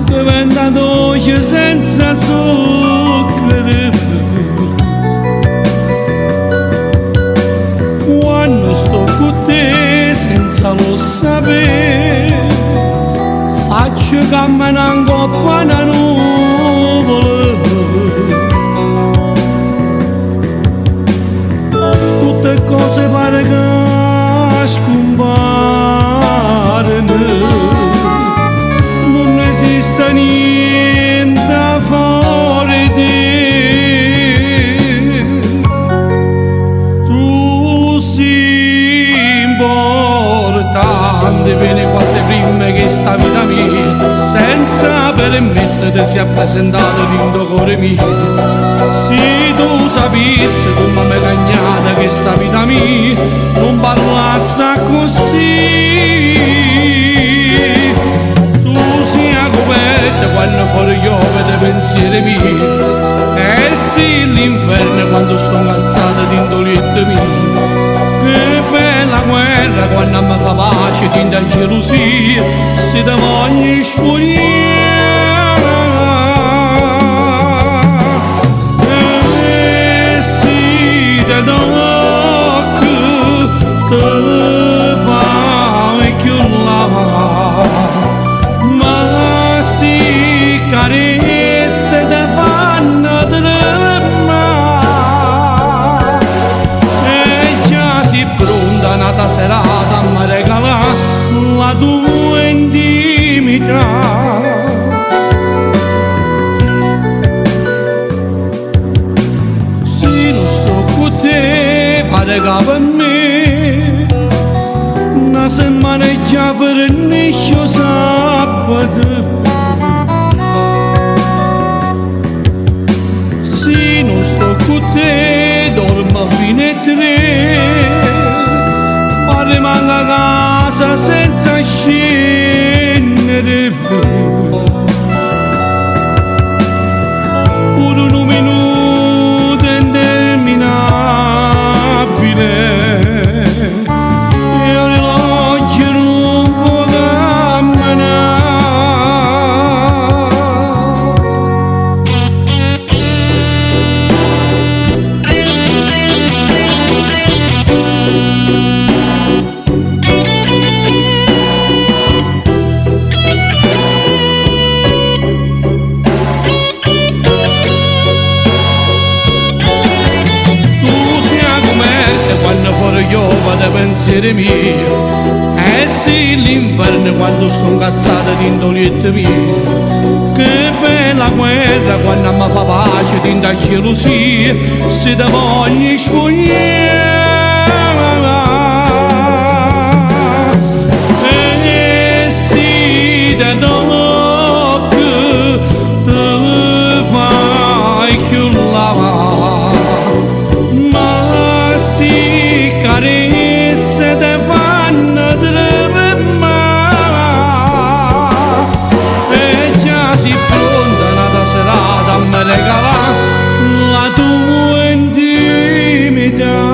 diventa dolce senza zucchero. Quando sto con te senza lo sapere, faccio camminare in coppa una nuvola. Tutte cose pare che scompaiono, non esiste niente fuori di te. Tu sei importante, vieni quasi prima che sta vita mia, senza permesso ti sia presentato in tuo cuore mio. Se tu sapessi come mi cagnata che sta vita mia non parlasse così. Tu sei coperta quando fuori piove dei pensieri miei, e sì l'inferno quando sto alzata dentro il letto mio. Che bella guerra quando mi fa pace dentro gelosia, se ti voglio spogliare. Te fa chiullare, ma si carezze te fanno tremare, e già si pronta un'altra serata a mi regalare la tua intimità. Pare che per me una settimana è già per il sabato, con te dormo fino a 3, ma rimango a casa senza scendere pure un minuto interminabile. Io l'orologio non può camminare. Quando fuori io vado a pensieri miei, e sì l'inverno quando sto incazzato di indoliette mie. Che bella guerra quando mi fa pace di da gelosia, se da voglio spogliare. E sì da dopo te fai più lavare. Carezze te fanno tremare e già si pronta una serata a me regalare la tua intimità.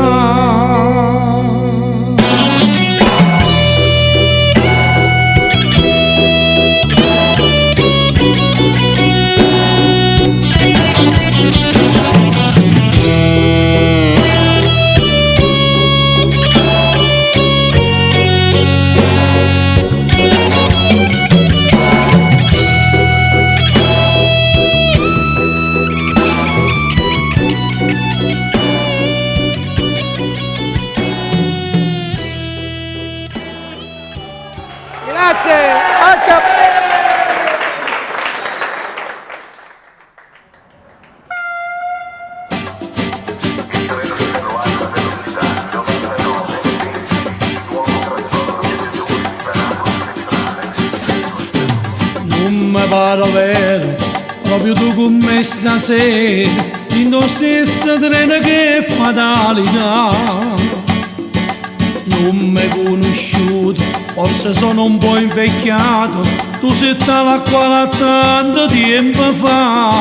Pare vero, proprio tu con me stasera, in lo stesso treno che fatalità. Non mi conosciuto, forse sono un po' invecchiato, tu sei stata qua tanto tempo fa.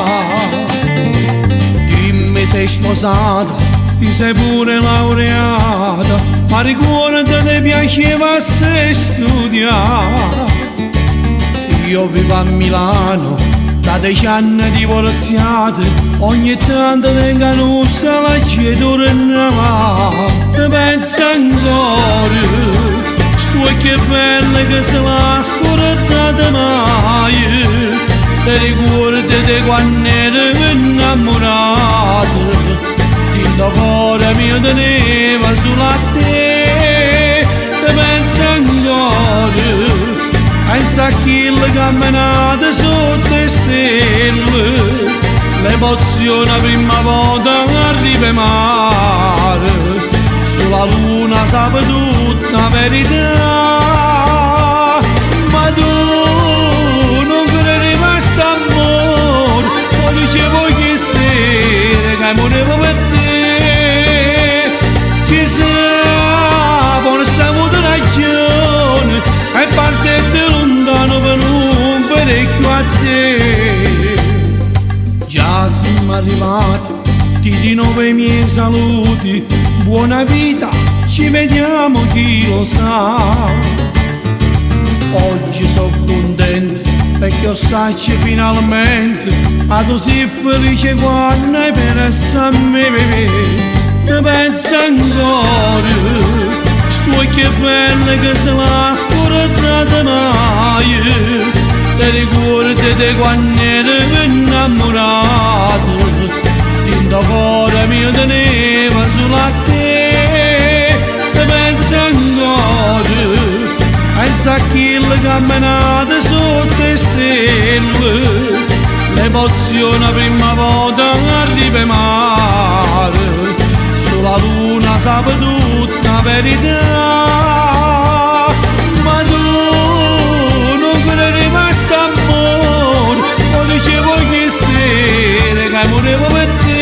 Dimmi sei sposata, ti sei pure laureata, ma ricorda ti piaceva se studiare. Io vivo a Milano, da 10 anni divorziate, ogni tanto vengono la tornava. E pensa ancora, sto che bella che se la scordata mai. Ti ricordi di quando ero innamorato, il cuore mio teneva sulla te. E pensa ancora, pensa a chi le camminate sotto le stelle, l'emozione la prima volta arriva mare, sulla luna sape tutta la verità. Ma tu non credi mai st'amore, lo dicevo che sera che morevo per te. Chissà, forse ho avuto ragione, e partete lontano per un parecchio a te. Già siamo arrivati, ti rinnovo i miei saluti, buona vita, ci vediamo chi lo sa. Oggi sono contento perché ostacci finalmente, ma tu sei felice quando hai perso a me, ne pensa ancora, sto che bella che se la scordata mai. Ti ricordi di quando ero innamorato, il tuo cuore mio teneva sulla te. Ti pensa ancora, pensa a chi le camminate sotto le stelle, l'emozione la prima volta arriva mare, sulla luna sape tutta la verità. Ma tu non credi mai st'amore, lo dicevo che sera che morevo per te.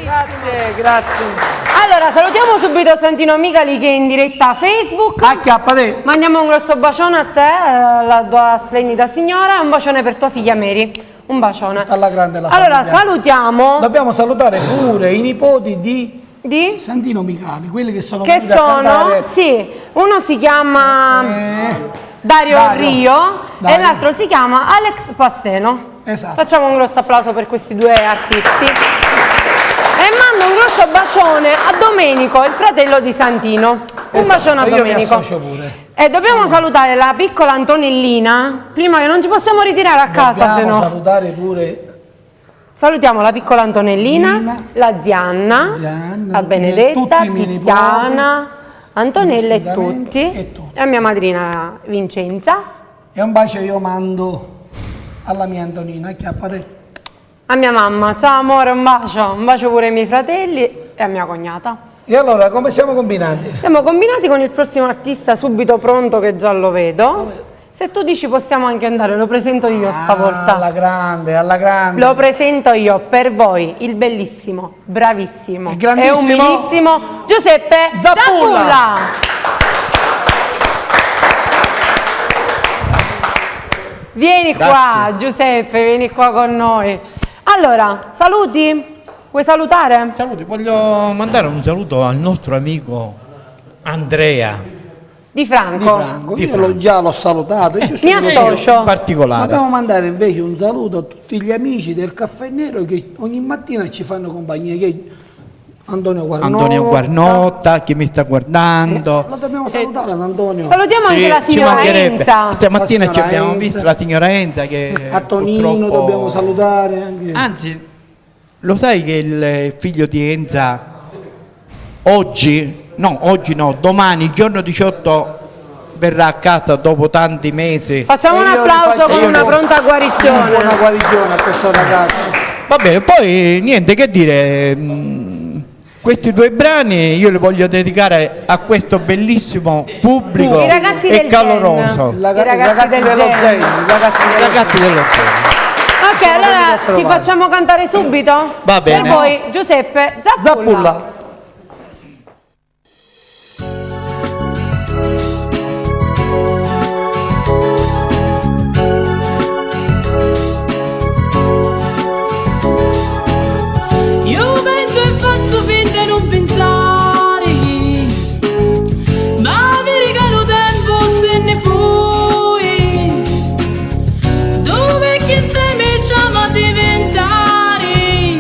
Grazie. Allora, salutiamo subito Santino Migali che è in diretta a Facebook. Acchiappate. Mandiamo un grosso bacione a te, la tua splendida signora, e un bacione per tua figlia Mary. Un bacione. Alla grande la Allora, famiglia. salutiamo. Dobbiamo salutare pure i nipoti di Santino Migali, quelli che sono Che venuti a sono, cantare. sì, uno si chiama Dario Rio e l'altro si chiama Alex Passeno. Esatto. Facciamo un grosso applauso per questi due artisti. E mando un grosso bacione a Domenico, il fratello di Santino. Un Esatto, bacione a io mi Domenico. associo pure. E dobbiamo salutare la piccola Antonellina, prima che non ci possiamo ritirare a casa, se Dobbiamo no. salutare pure Salutiamo la piccola Antonellina, la Zianna, la Benedetta, tutti i miei Tiziana, Antonella e tutti, e tutti. e a mia madrina Vincenza. E un bacio io mando alla mia Antonina, acchiappate. A mia mamma, ciao amore, un bacio pure ai miei fratelli e a mia cognata. E allora, come siamo combinati? Siamo combinati con il prossimo artista subito pronto che già lo vedo. Se tu dici possiamo anche andare, lo presento io stavolta. Alla grande, alla grande. Lo presento io per voi, il bellissimo, bravissimo Il grandissimo e umilissimo Giuseppe Zappulla. Zappulla. Vieni qua Giuseppe, vieni qua con noi. Allora, saluti? Vuoi salutare? Saluti, voglio mandare un saluto al nostro amico Andrea Di Franco. Io già l'ho salutato. Io Mi associo. in particolare. Dobbiamo mandare invece un saluto a tutti gli amici del Caffè Nero che ogni mattina ci fanno compagnia, che Antonio Guarnotta, chi mi sta guardando. Lo dobbiamo salutare ad Antonio. Salutiamo anche la Ci signora mancherebbe. Enza. Stamattina La ci abbiamo signora visto Enza. la signora Enza che A Tonino purtroppo- dobbiamo salutare anche. Anzi, lo sai che il figlio di Enza oggi no, domani, giorno 18, verrà a casa dopo tanti mesi. Facciamo un E io applauso rifaccio con una pronta guarigione. Buona guarigione a questo ragazzo. Va bene, poi niente che dire, questi due brani io li voglio dedicare a questo bellissimo pubblico I ragazzi e del caloroso. Zen. I ragazzi del dello Zen. Zen, i Ragazzi dello Zen. Ok, allora ti facciamo cantare subito? Va bene. Per voi Giuseppe Zappulla. Zappulla. Io penso e faccio finta di non pensare, ma vi regalo tempo se ne fui, dove chi insieme ci ama a diventare,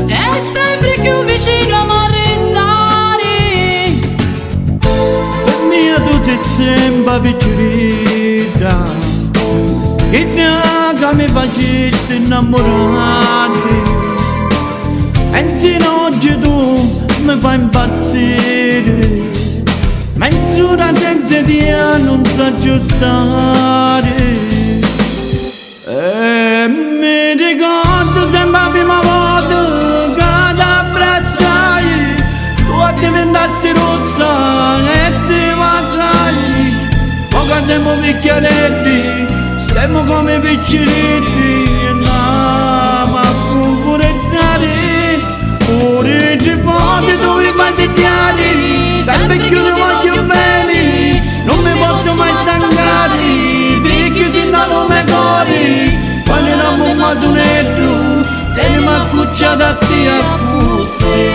è sempre più vicino a restare. Per mia tu ti sembra piccolita, che da mi facesti innamorare. E insieme oggi tu mi fai impazzire, ma in su la gente di non sa aggiustare. E mi ricordo sempre la prima volta che ti abbracciai, tu diventasti rossa e ti mazzai. Poco siamo picchieretti, stiamo come picciretti, e andiamo a cucurettare. Ora ci poti tu mi fai sediare, sempre più ti voglio bene, non mi posso mai stancare, perché se no non mi cori. Quando eravamo un masonetto, teniamo accucciato a te a così.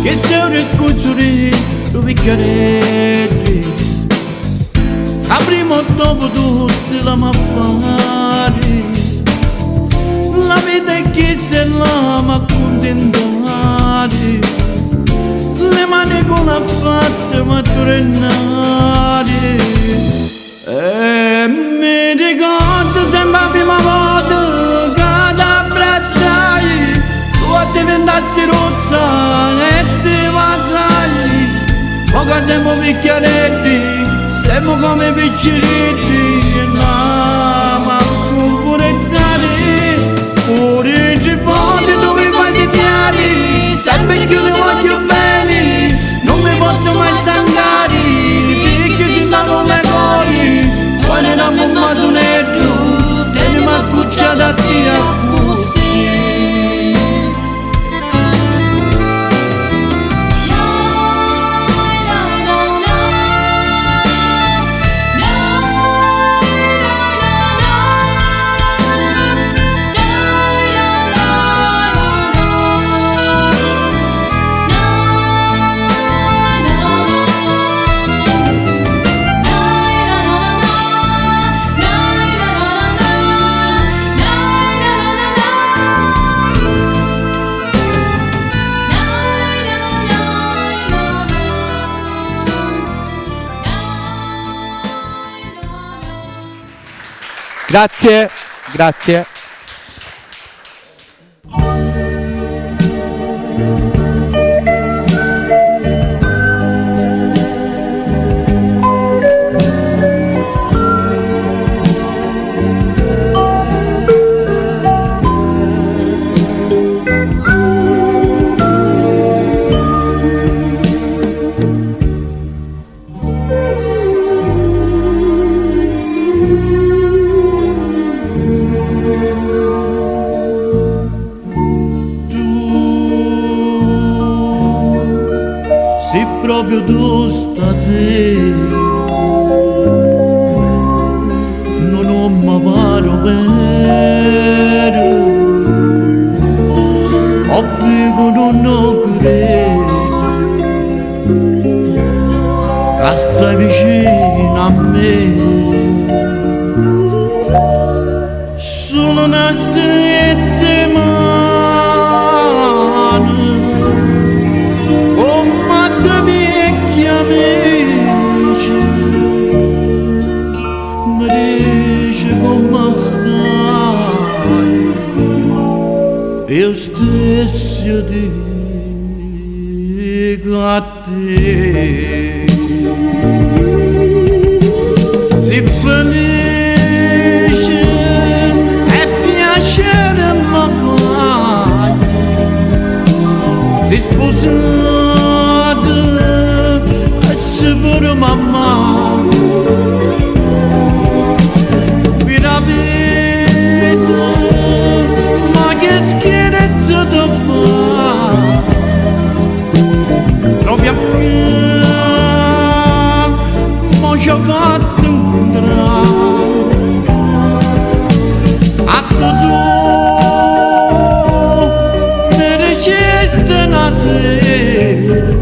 Che c'è un ricucciore, tu picchiaretti, a prima dopo tutti la ma fare. La vita è che se la ma accontentare, le mani con la fatta ma tornare. E mi ricordo sempre la prima volta che ti abbracciai, tu diventasti rozza e ti mazzai. Poco siamo picchieretti, stiamo come picciretti, e andiamo a cucurettare. Ora ci poti tu mi fai sediare, sempre più ti voglio bene, non mi posso mai stancare, perché se no non mi cori. Quando eravamo un masonetto, teniamo Grazie, grazie. Proprio tu stasera non ho mai paro bene, ho vivo non credo che stai vicino a me, sono una stretta mano vecchi amici, mi dice come stai, io stesso dico a te, si finisce e piacere mi fa, si sposa pure mamma, vita vita, ma che schierezza da fa, proprio qui, mo ci ho fatto incontrare, a tu, merecesti una sera,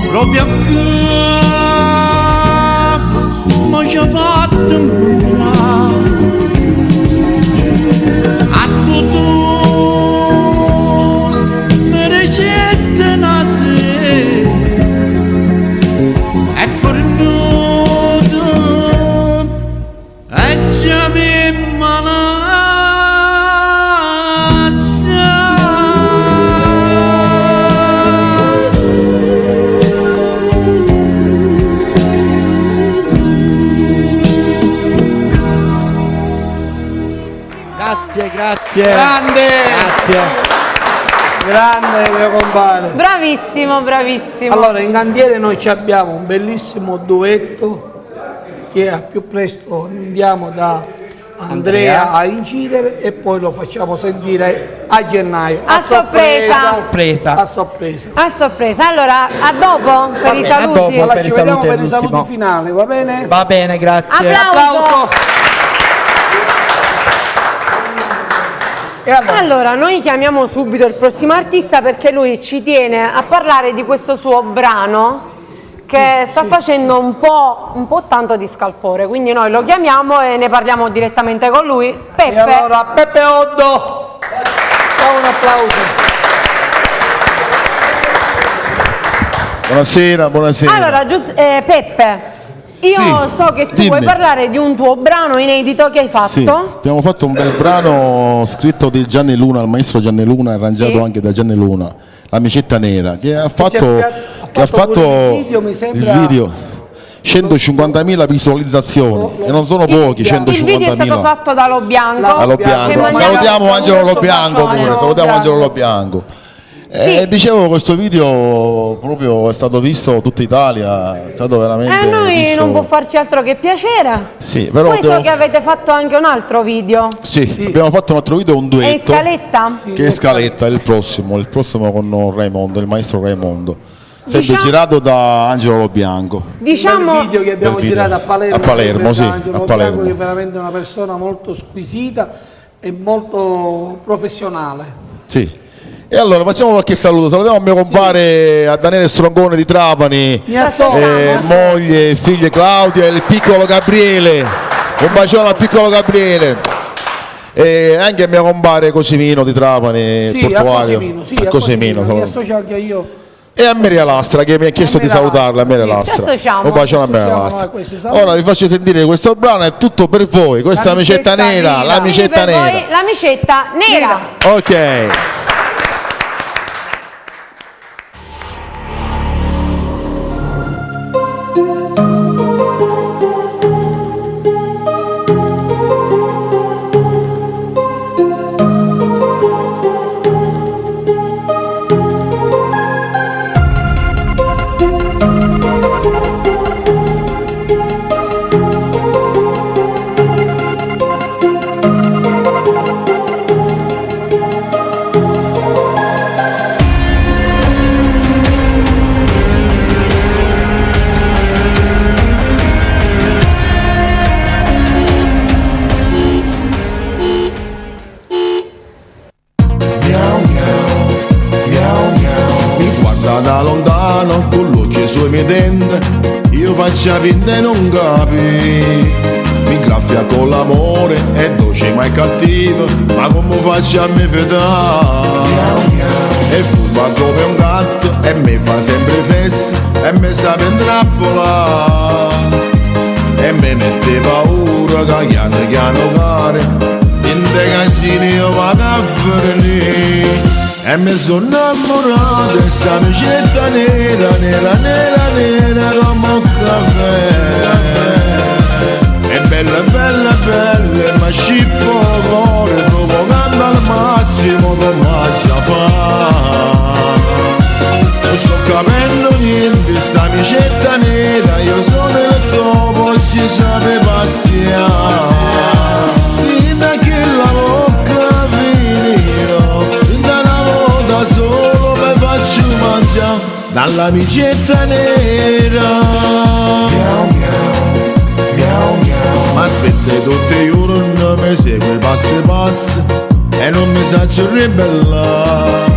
proprio qui, ma ci ha fatto incontrare, a tu merecesti una sera, è fornuto, e ci abbiamo Grazie. Grande! Grazie. Grande mio compare. Bravissimo, bravissimo. Allora, in cantiere noi ci abbiamo un bellissimo duetto che a più presto andiamo da Andrea a incidere e poi lo facciamo sentire a gennaio. A sorpresa. A sorpresa. A sorpresa. Allora, a dopo per i saluti. dopo. Allora per ci i vediamo saluti per i saluti all'ultimo. finali, va bene? Va bene, grazie. Applauso. E Allora, noi chiamiamo subito il prossimo artista perché lui ci tiene a parlare di questo suo brano che sta facendo un po' tanto di scalpore, quindi noi lo chiamiamo e ne parliamo direttamente con lui. Peppe. E allora, Peppe Oddo, fa un applauso. Buonasera, buonasera. Allora, Peppe, io so che tu vuoi parlare di un tuo brano inedito che hai fatto. Sì, abbiamo fatto un bel brano scritto di Gianni Luna, il maestro Gianni Luna, arrangiato anche da Gianni Luna, L'amicetta nera, che ha fatto il video 150.000 visualizzazioni e non sono pochi, 150.000. Il video è stato fatto da Lo Bianco. Salutiamo Angelo Lo Bianco pure, salutiamo Angelo Lo Bianco. Dicevo, questo video proprio è stato visto tutta Italia, è stato veramente a noi visto... non può farci altro che piacere. Sì, però poi so che avete fatto anche un altro video. Sì, abbiamo fatto un altro video, un duetto. È in scaletta? Che è in scaletta, è il prossimo con Raimondo, il maestro Raimondo. sempre girato da Angelo Lobianco. Diciamo il video che abbiamo girato a Palermo. A Palermo, sì, Angelo a Palermo. Lobianco, che è veramente una persona molto squisita e molto professionale. Sì. E allora facciamo qualche saluto. Salutiamo a mio compare, a Daniele Strongone di Trapani, moglie, figlie Claudia e il piccolo Gabriele. Un bacione al piccolo Gabriele. E anche a mio compare Cosimino di Trapani, Portuario. A Cosimino, mi associo anche io. E a Maria Lastra che mi ha chiesto di salutarla. Maria Lastra. Un bacione a Maria Lastra. Ora vi faccio sentire questo brano, è tutto per voi. Questa amicetta nera, l'amicetta nera. L'amicetta nera. Ok. Da lontano con l'occhio sui miei denti io faccio finta e non capi, mi graffia con l'amore è dolce ma è cattivo, ma come faccio a me fedare? E fuma come un gatto e mi fa sempre festa e mi sa in trappola e mi mette paura che piano piano care in te casini io vado a venire. E mi sono innamorato di sta amicetta nera, nera, nera, nera come un caffè. È bella, bella, bella, ma scippo cuore, provocando al massimo come ci fa. Non sto capendo niente, sta amicetta nera, io sono il topo, ci sape paziare. Dite che la bocca finirò, da solo mi faccio mangiare dall'amicetta nera. Ma aspetta tutti i giorni mi segue passo passo e non mi saccio ribellare.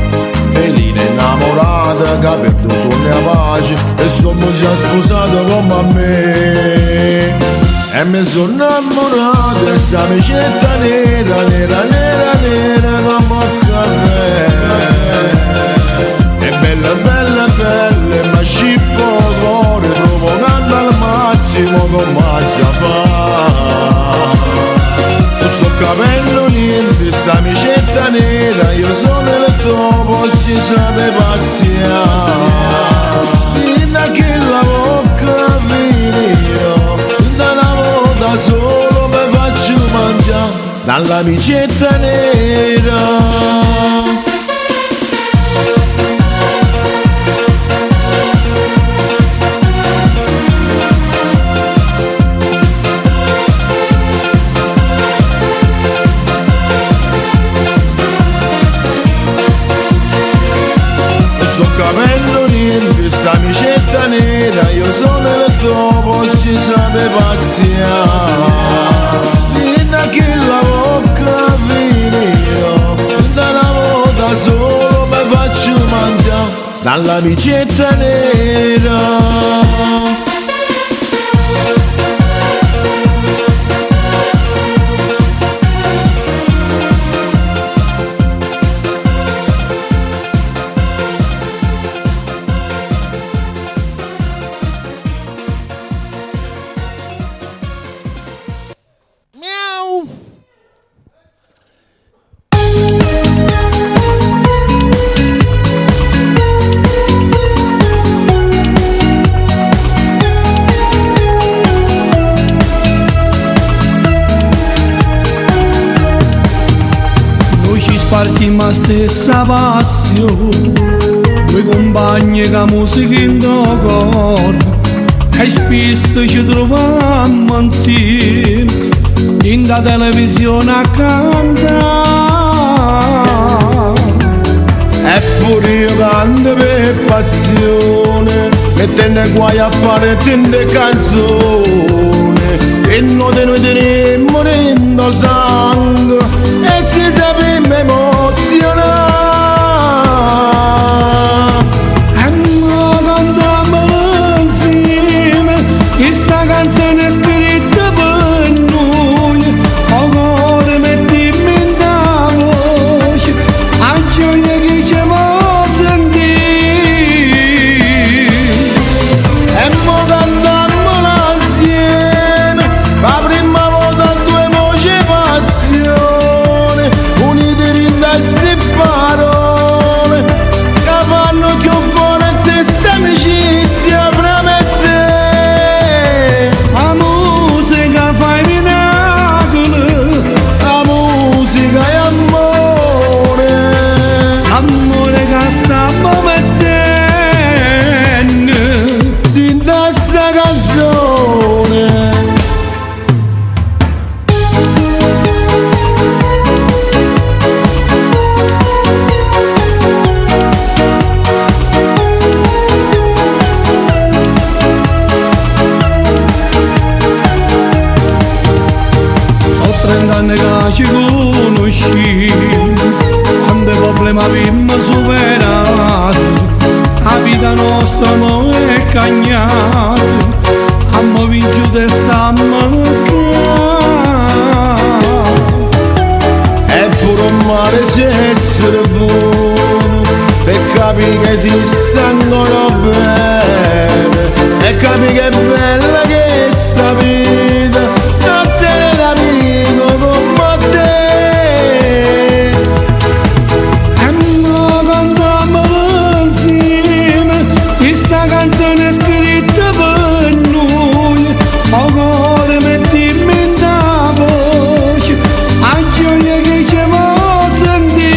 Felina innamorata che ha perduto sogno a pace e sono già sposato come a me. E mi sono innamorato di sta amicetta nera, nera, nera, nera come un caffè. È bella, bella, bella, ma scippo cuore, provocando al massimo come ci fa. Non sto capendo niente, sta amicetta nera, io sono il topo, ci sape paziare. Dite che la bocca finirò, da solo mi faccio mangiare dall'amicetta nera. Non sto capendo niente, sta amicetta nera, io sono il topo, ci sape paziare. Dite che la bocca finirò, da solo mi faccio mangiare dall'amicetta nera. Partimmo la stessa passione, due compagni che musica in tuo cuore, e spesso ci trovammo insieme, in la televisione a cantare. Eppure io canto per passione, mettendo guai a paletinde canzone, e noi tenemmo morendo sangue e ci sappiamo emozionare. Questa canzone è scritta per noi, ora mettiamo in la voce, a gioia che ci vuoi sentire. E mo cantammola insieme, la prima volta due voci passione, unite in queste parole, che fanno più forte questa amicizia fra me e te. La musica fa i miracoli, La musica è amore, amore che stiamo mettendo. di questa canzone. So 30 anni che ci conosciamo, quanti problemi abbiamo superato, la vita nostra mo è cagnata, abbiamo vinto e stiamo Eppure un mare c'è essere buono, per capire che esiste ancora bene, e capire che è bella che è sta vita, a tenere l'amico come te. e noi cantiamola insieme, questa canzone è scritta per noi, ora mettiamo in la voce, a gioia che ci vuoi sentire.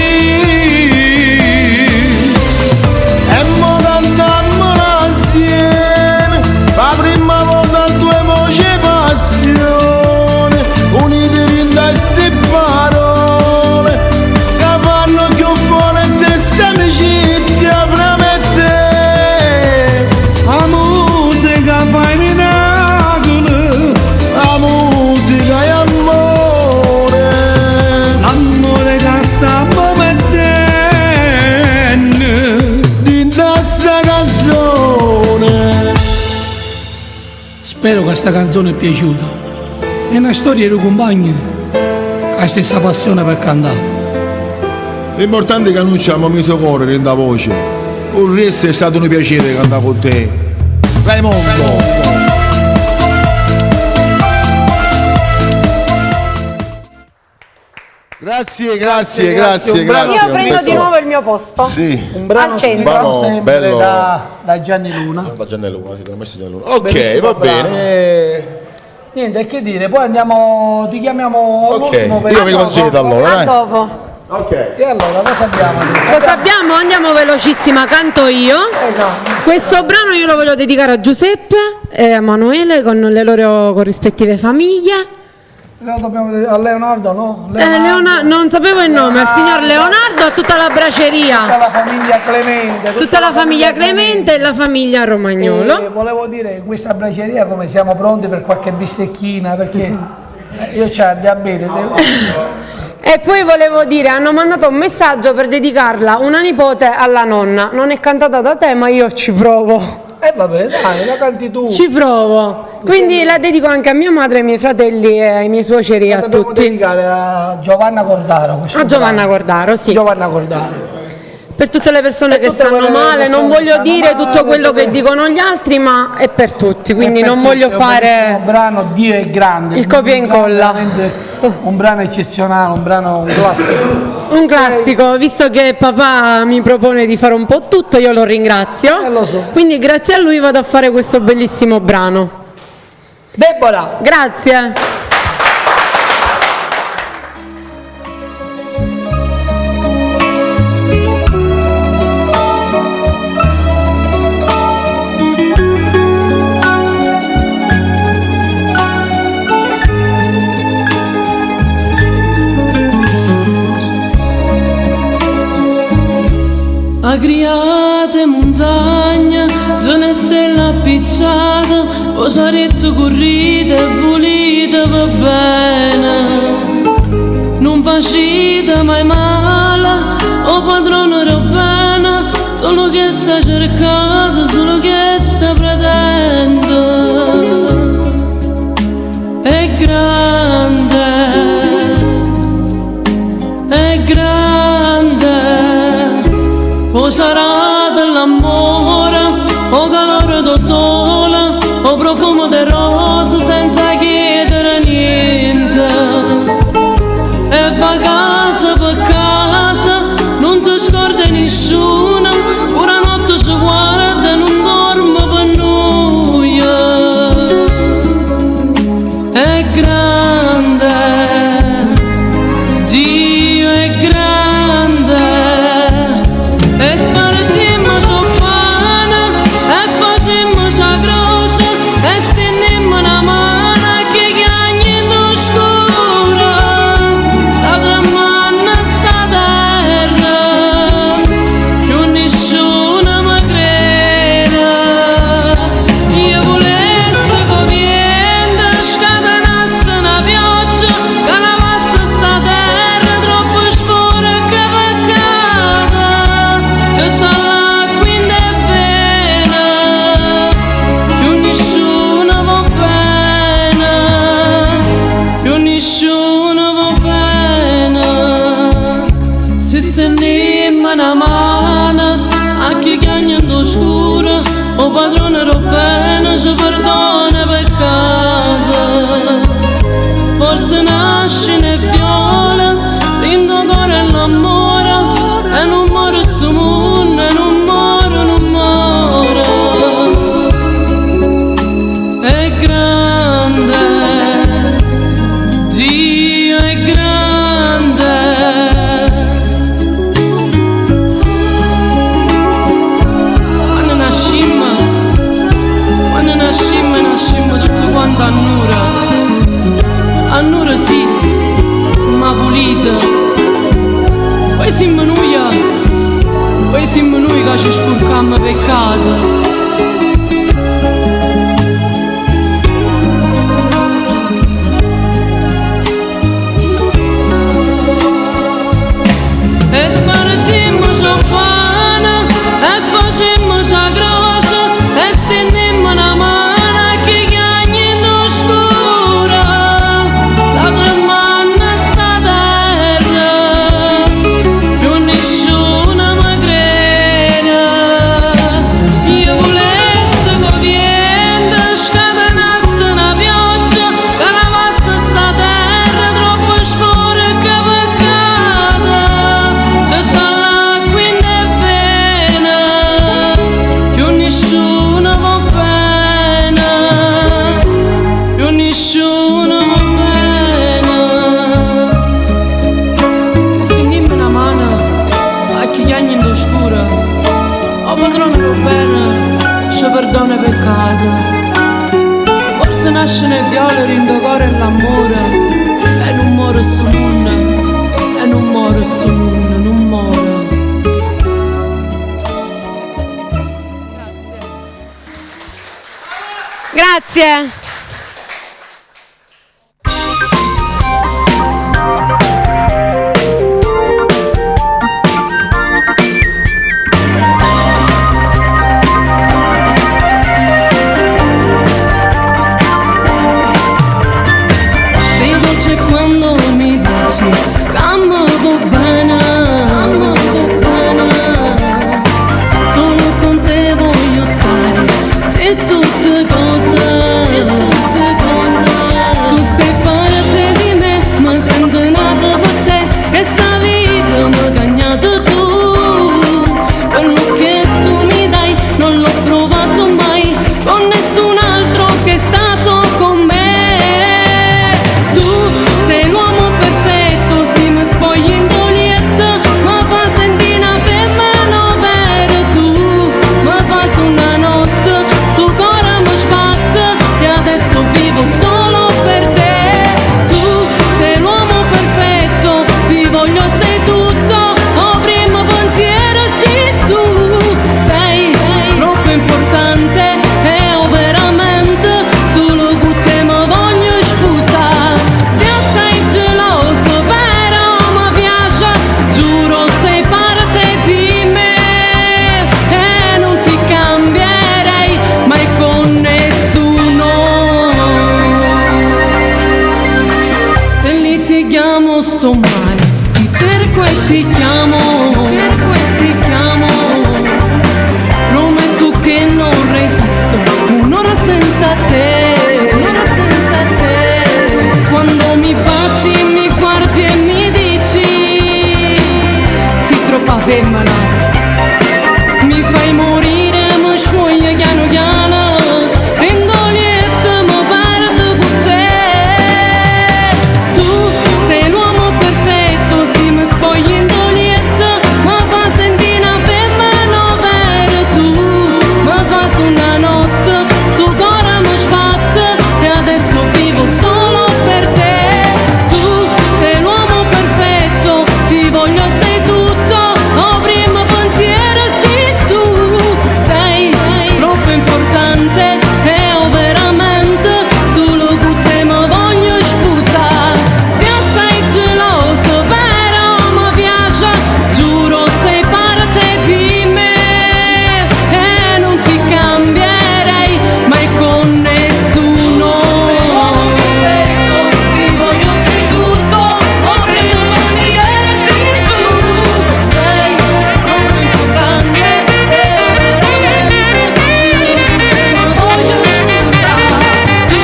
E mo cantammola insieme, la prima volta due voci passione, unite in queste parole, che fanno più forte questa amicizia fra me e te. La musica fa i miracoli, La musica è amore, l'amore che stiamo mettendo. di questa canzone. Spero che questa canzone è piaciuta. È una storia di compagni, con la stessa passione per cantare. L'importante è che noi ci abbiamo messo cuore in da voce. Il resto è stato un piacere cantare con te. Raimondo! Grazie, grazie, grazie, un brano- grazie. Io prendo di nuovo il mio posto. Sì. Un brano Al centro. scritto sempre Bello. da Gianni Luna. Da Gianni Luna, sì, per me Gianni Luna. Ok, Bellissimo va brano. bene. Niente, che dire, poi andiamo, ti chiamiamo Ok, all'ultimo per io mi concedo allora, A dai. dopo. Ok. E allora cosa abbiamo adesso? Cosa abbiamo? Andiamo velocissima, canto io. No, Questo brano io lo voglio dedicare a Giuseppe e a Manuele con le loro corrispettive famiglie. lo dobbiamo dire a Leonardo, no? Non sapevo il nome, al signor Leonardo, a tutta la Tutta braceria, la famiglia Clemente. tutta la famiglia Clemente e la famiglia Romagnolo. E volevo dire, in questa braceria come siamo pronti per qualche bistecchina, perché io c'ho diabete. E poi volevo dire, hanno mandato un messaggio per dedicarla una nipote alla nonna. Non è cantata da te, ma io ci provo. Vabbè, dai, la canti tu. Ci provo. Quindi la dedico anche a mia madre, ai miei fratelli e ai miei suoceri, La a dobbiamo tutti. dedicare a Giovanna Cordaro. questo A Giovanna brano. Cordaro, sì. Giovanna Cordaro. Per tutte le persone Per che tutte stanno quelle male, non persone che voglio stanno dire male, tutto quello che tutte- dicono gli altri, ma è per tutti, quindi E per non tutti, voglio è un bellissimo fare brano, Dio è grande. il copia e Un brano incolla. veramente- Un brano eccezionale, un classico. un classico, visto che papà mi propone di fare un po' tutto, io lo ringrazio. Lo so. Quindi grazie a lui vado a fare questo bellissimo brano. Deborah! Grazie. Agriate montagna, già ne stella appicciata, posaretto corrite e volite va bene. Non facite mai male, o padrone era bene, solo che sta cercando, solo che sta pretende. È grande, è grande, o sarà dell'amore, o calore da sole, o profumo del rosa senza chiedere niente. E va casa per casa, non ti scorda nessuno, pure notte ci guarda e non dorme per noi. È grande, Dio è grande, e spartimmo su pane, e facemmo sa croce, e stendemmo una mano che chiagni in oscura, sta tremando sta terra, più nessuno mi crede. Io volessi che viene, scatenasse una pioggia, che lavasse sta terra troppo sporca che peccata, c'è sta l'acqua in te vena, più nessuno va bene, più nessuno va bene. Se stendemmo una mano a chi chiagna in oscura, o padrone era bene, ci perdona i peccati. Forse nasce ne viola, rindo cuore e l'amore, e non muore sto mondo, e non muore, non muore. È grande, Dio è grande. Quando nascimmo tutti quanti a Nura sì, ma pulita. Poi siamo noi che ci sporcammo peccato. E spartimmo su pane, e facemmo sa croce, e stendemmo una mano a chi chiagni in oscura, sta tremando sta terra, più nessuno mi crede. Io volessi che viene, scatenasse una pioggia, che lavasse sta terra troppo sporca che peccata, c'è sta l'acqua in te vena, più nessuno va bene, più nessuno va bene. Se stendemmo una mano a chi chiagna in oscura, o padrone va bene, ci perdona i peccati. Forse nasce nel viola, rindo cuore e l'amore, e non muore sto mondo, e non muore sto mondo, non muore. Grazie. Sei dolce quando mi dici che amo bene, solo con te voglio stare, se tutte cose, tu sei parte di me, ma sento nata per te, che sta vita mi hai cagnato tu, quello che tu mi dai non l'ho provato mai con nessun altro che è stato con me. Tu sei l'uomo perfetto, si mi spogli in Golietta, ma fa sentire una femmina vera. Tu mi fai una notte, sto cuore mi sbatte, e adesso vivo solo per te. Tu sei l'uomo perfetto, ti voglio, sei tutto, o primo pensiero sei tu. ti chiamo sto male, ti cerco e ti chiamo, cerco e ti chiamo. Prometto che non resisto un'ora senza te, un'ora senza te. Quando mi baci, mi guardi e mi dici sei troppa femmina, mi fai morire, mi scioglie piano piano, rendo lieta, mi perdo con te. Tu sei l'uomo perfetto, se mi spogli in dolietta, mi fa sentire una femmina vera. Tu mi fa una notte, sto cuore mi sbatte e adesso vivo solo per te. Tu sei l'uomo perfetto, ti voglio, sei tutto, ho primo pensiero, sì tu sei troppo importante e ho veramente solo con te mi voglio sposare. Se sei geloso però mi piace, giuro sei parte di me e non ti cambierei mai con nessuno. Ti voglio, sei tutto, ho primo pensiero, sì tu sei troppo importante e veramente voglio sposare. Tu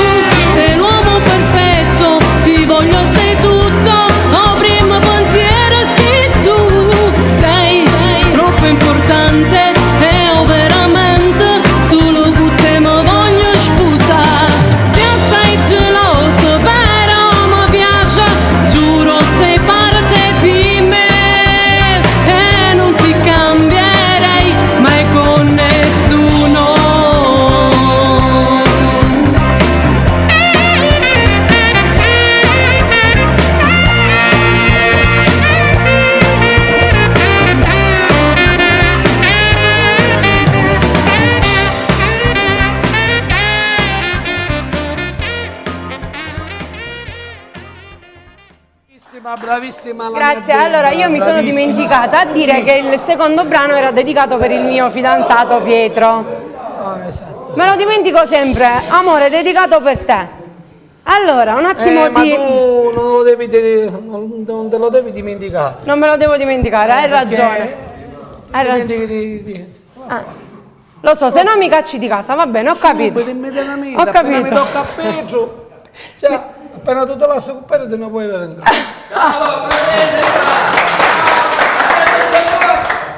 sei l'uomo perfetto, ti voglio, sei tutto, ho primo pensiero, sì tu sei troppo importante e ho veramente solo con te mi voglio sposare. Se sei geloso però mi piace, giuro sei parte di me e non ti cambierei mai con nessuno. Bravissima la Grazie, mia allora io mi sono bravissima. dimenticata a dire che il secondo brano era dedicato per il mio fidanzato Pietro. Ah, esatto. Me lo dimentico sempre, amore, dedicato per te. Allora, un attimo Ma di... tu non, lo devi non te lo devi dimenticare. Non me lo devo dimenticare, hai Perché ragione. Hai ragione. dimentichi Lo so, se no mi cacci di casa, va bene, ho capito. Subito, immediatamente, Ho appena mi capito. tocca a Pietro, cioè, appena tu te lasci con Pietro te ne puoi rendere.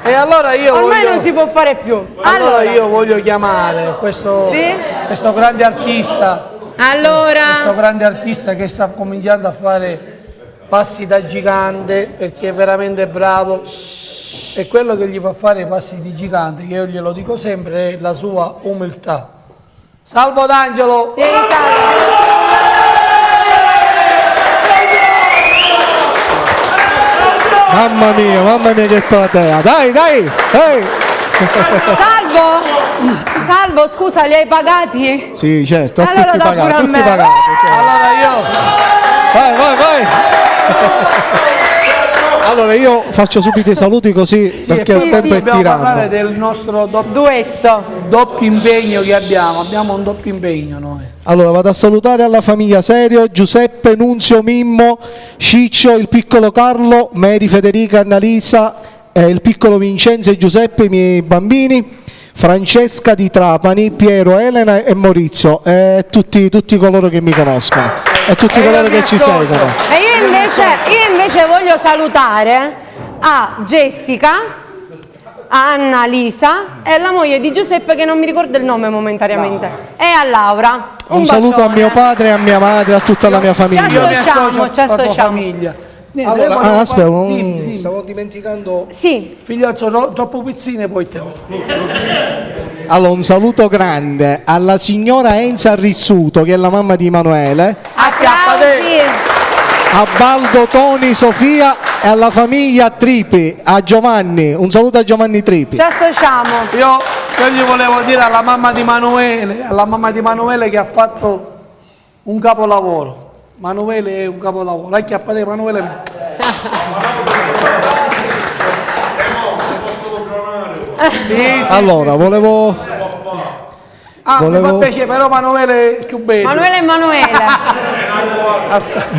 E allora io Ormai voglio, non si può fare più. allora io voglio chiamare questo, Sì? questo grande artista, questo Allora, grande artista che sta cominciando a fare passi da gigante perché è veramente bravo, e quello che gli fa fare i passi di gigante, che io glielo dico sempre, è la sua umiltà. Salvo D'Angelo! vieni in casa. Mamma mia che platea. Dai, dai, dai. Salvo, scusa, li hai pagati? Sì, certo, Allora tutti da pure pagati, a tutti me. pagati. Sì. Allora io... Vai, vai, vai. Allora io faccio subito i saluti così perché il tempo è dobbiamo parlare tirato. del nostro Duetto. doppio impegno che abbiamo un doppio impegno noi. Allora vado a salutare alla famiglia Serio, Giuseppe, Nunzio, Mimmo, Ciccio, il piccolo Carlo, Mary, Federica, Annalisa, il piccolo Vincenzo e Giuseppe, i miei bambini, Francesca di Trapani, Piero, Elena e Maurizio, e tutti coloro che mi conoscono e tutti coloro che ci seguono. E io invece voglio salutare a Jessica, a Annalisa e la moglie di Giuseppe che non mi ricordo il nome momentaneamente, e a Laura. Un saluto a bacione. mio padre, a mia madre, a tutta la mia famiglia. Io mi associo ci alla tua associamo. famiglia. Niente, Allora, volevo aspetta, dimmi. stavo dimenticando. Sì, Figliaccio, troppo pizzine poi te. Allora, un saluto grande alla signora Enza Rizzuto, che è la mamma di Emanuele, applausi. a Baldo, Toni, Sofia e alla famiglia Tripi, a Giovanni. Un saluto a Giovanni Tripi. Ci associamo. Io gli volevo dire alla mamma di Emanuele che ha fatto un capolavoro. Emanuele è un capolavoro. La chiappa di Emanuele. Sì, Allora, volevo mi fa piacere, però Emanuele è più bello. Emanuele e Emanuele.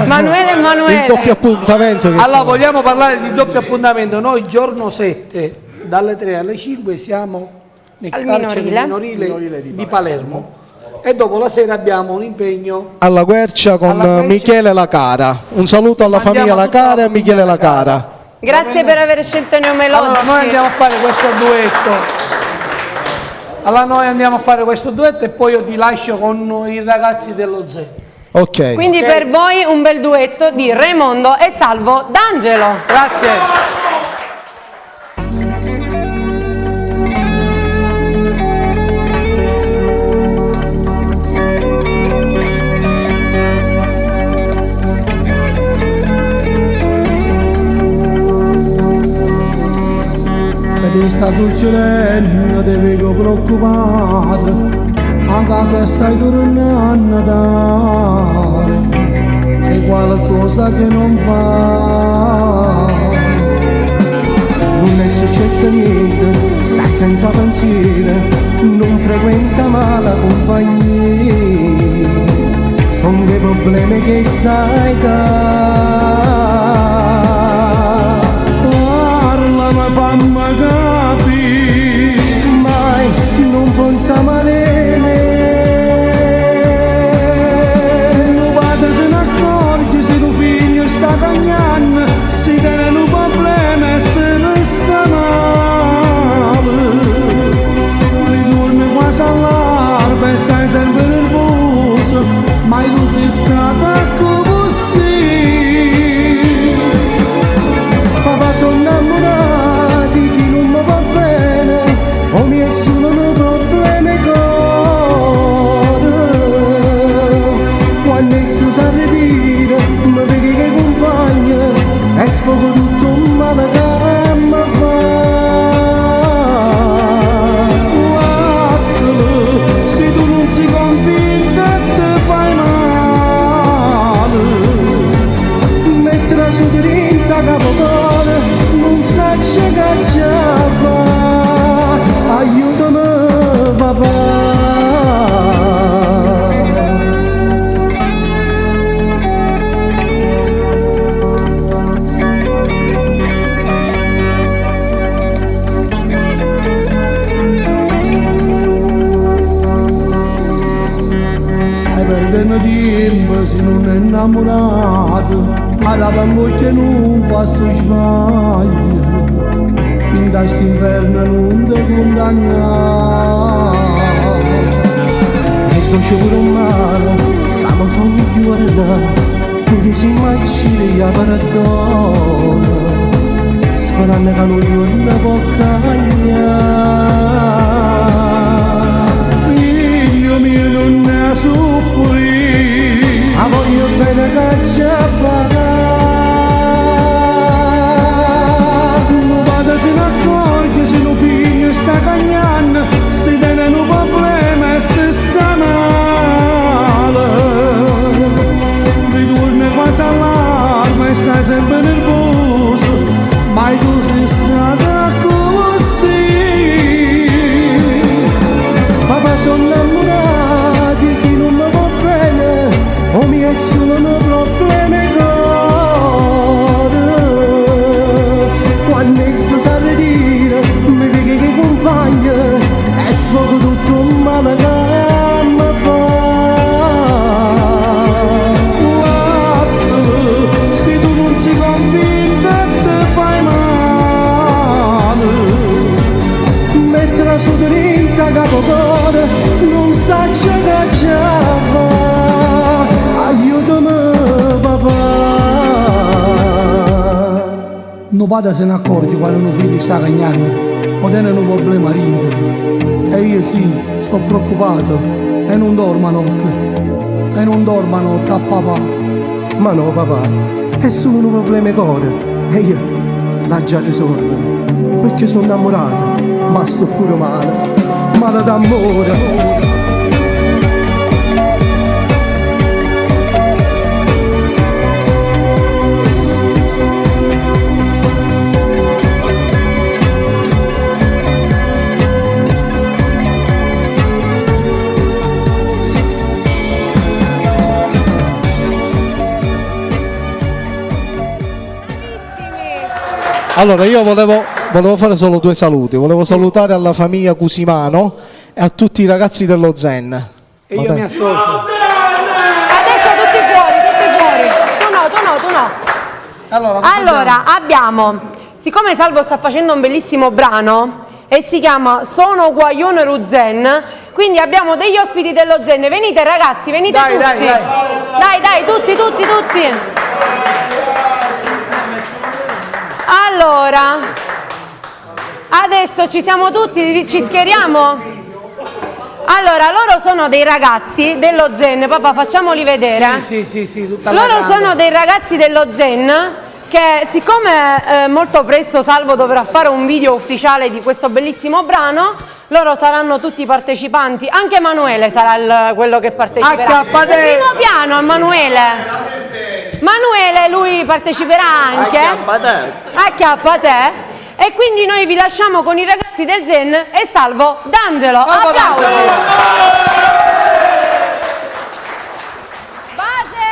Manuele e Emanuele. Il doppio appuntamento. Allora, vogliamo parlare di doppio appuntamento. Noi giorno 7, dalle 3 alle 5, siamo nel carcere minorile di Palermo. E dopo la sera abbiamo un impegno alla Quercia con Michele Lacara. Un saluto alla famiglia Lacara e a Michele Lacara. Grazie per aver scelto Neomelodici. Allora noi andiamo a fare questo duetto. E poi io ti lascio con i ragazzi dello Ze. Ok. Quindi per voi un bel duetto di Raimondo e Salvo D'Angelo. Grazie. Ti sta succedendo, ti vedo preoccupato, anche se stai tornando da te, c'è qualcosa che non va. Non è successo niente, stai senza pensiero, non frequenta mai la compagnia, sono dei problemi che stai Fammi capire, mai non pensa male me. non padre se ne accorge se tuo figlio sta cagnando, si tiene un problema e se ne sta male. Ritorni quasi all'alba e stai sempre nervoso, mai tu sei stata così. Papà sono innamorato, o mi assumono problemi coro. Quando esso sa dire, mi vedi che compagna e sfogo tutto un male che mi fa. Lascialo, se tu non sei convinta ti fai male. Metterla su dritta capocuore, non sa che già fa. Aiutami papà. Stai perdendo tempo se non è innamorato, ma la bambocchia non fa sto sbaglio. In questo inverno non ti condanna. E tu c'è pure un mare, la mi sogno più guardare, tu ti si immagini a paradona, sperando che lui non può cagnare. Figlio mio non ne soffrire, ma voglio bene che già farà. se ne accorge se tuo figlio sta cagnando, si tiene un problema e se sta male. Ritorni quasi all'alba e stai sempre nervoso, mai tu sei stata così. Papà sono innamorati, chi non mi va bene, o mi è solo un problema quando esso sa dire, mi vedi che compagna e sfogo tutto un male che mi fa. Lascialo, se tu non sei convinta ti fai male. Metterla su dritta capocuore, non sa che già fa. Aiutami papà. Non padre se ne accorge quando un figlio sta cagnando o tiene un problema ringo. E io sì, sto preoccupato e non dormo a notte. E non dormo a notte a papà. Ma no papà, è solo un problema cuore. E io la già risolvo, perché sono innamorata, ma sto pure male d'amore. Allora, io volevo fare solo 2 saluti. Volevo salutare alla famiglia Cusimano e a tutti i ragazzi dello Zen. E io mi associo. Adesso tutti fuori. Tu no. Allora, abbiamo, siccome Salvo sta facendo un bellissimo brano e si chiama Sono Guaglione Ruzen, quindi abbiamo degli ospiti dello Zen. Venite ragazzi, venite Dai, tutti. Dai, tutti. Allora, adesso ci siamo tutti, ci schieriamo? Allora, loro sono dei ragazzi dello Zen, papà facciamoli vedere. Sì, tutta la Loro grande. sono dei ragazzi dello Zen che siccome molto presto Salvo dovrà fare un video ufficiale di questo bellissimo brano, loro saranno tutti partecipanti, anche Emanuele sarà quello che parteciperà. HT. In primo piano Emanuele, lui parteciperà anche. HT. E quindi noi vi lasciamo con i ragazzi del Zen e Salvo D'Angelo. Applausi. Base.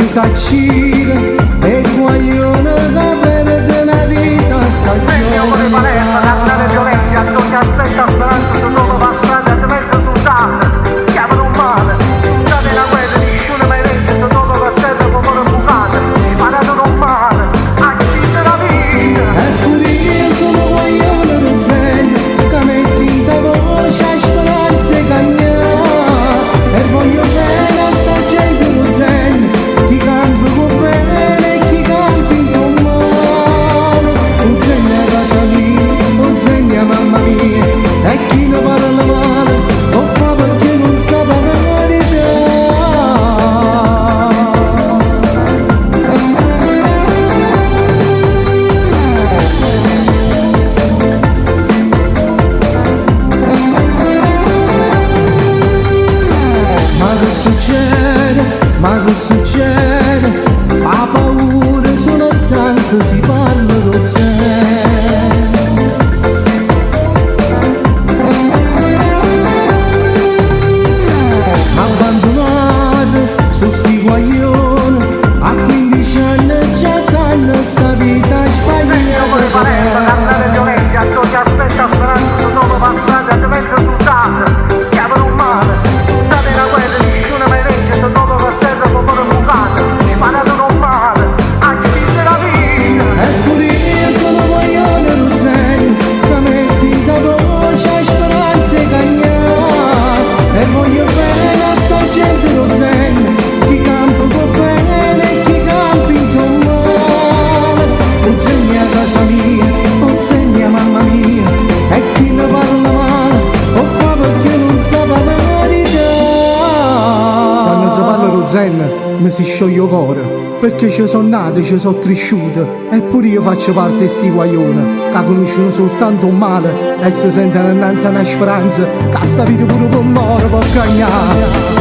Saccire e guaglione che perde una vita stagione. Amore valente, cantare violenti, a chi aspetta speranza se dove va strada e diventa soldata. Schiavano un male, soldate una guerra, nessuno mai regge se dove per terra come una bucata. Sparato un male, accisa la vita. Eppure io sono guaglione Ruzzeni, che metti in ta voce a speranza e cagnà. E voglio bene a sta gente Ruzzeni, chi campa con bene e chi campa in tuo male. Ruzzeni a casa mia, Ruzzeni a mamma mia, e chi ne parla male lo fa perché non sa la verità. Ma che succede? Fa paura, sono tanto, si parla Ruzzeni. Abbandonato su sti guaglioni, a 15 anni già sanno sta vita Amore valente, sbagliata. cantare violenti, a chi aspetta speranza se dove va strada e diventa soldata. Schiavano un male, soldate una guerra, nessuno mai regge se dove per terra come una bucata. Sparato un male, accisa la vita. Eppure io sono guaglione Ruzzeni, che metti in ta voce a speranza e cagnà. E voglio bene a sta gente Ruzzeni, chi campa con bene e chi campa in tuo male. Ruzzeni a casa mia, Ruzzeni a mamma mia, e chi ne parla male lo fa perché non sa la verità. Quando si parla Ruzzeni mi si scioglie il cuore, perché ci sono nato, ci sono cresciuto, eppure io faccio parte di sti guaglioni che conoscono soltanto un male e si sentono innanzi a una speranza che sta vita pure per loro può cagnare.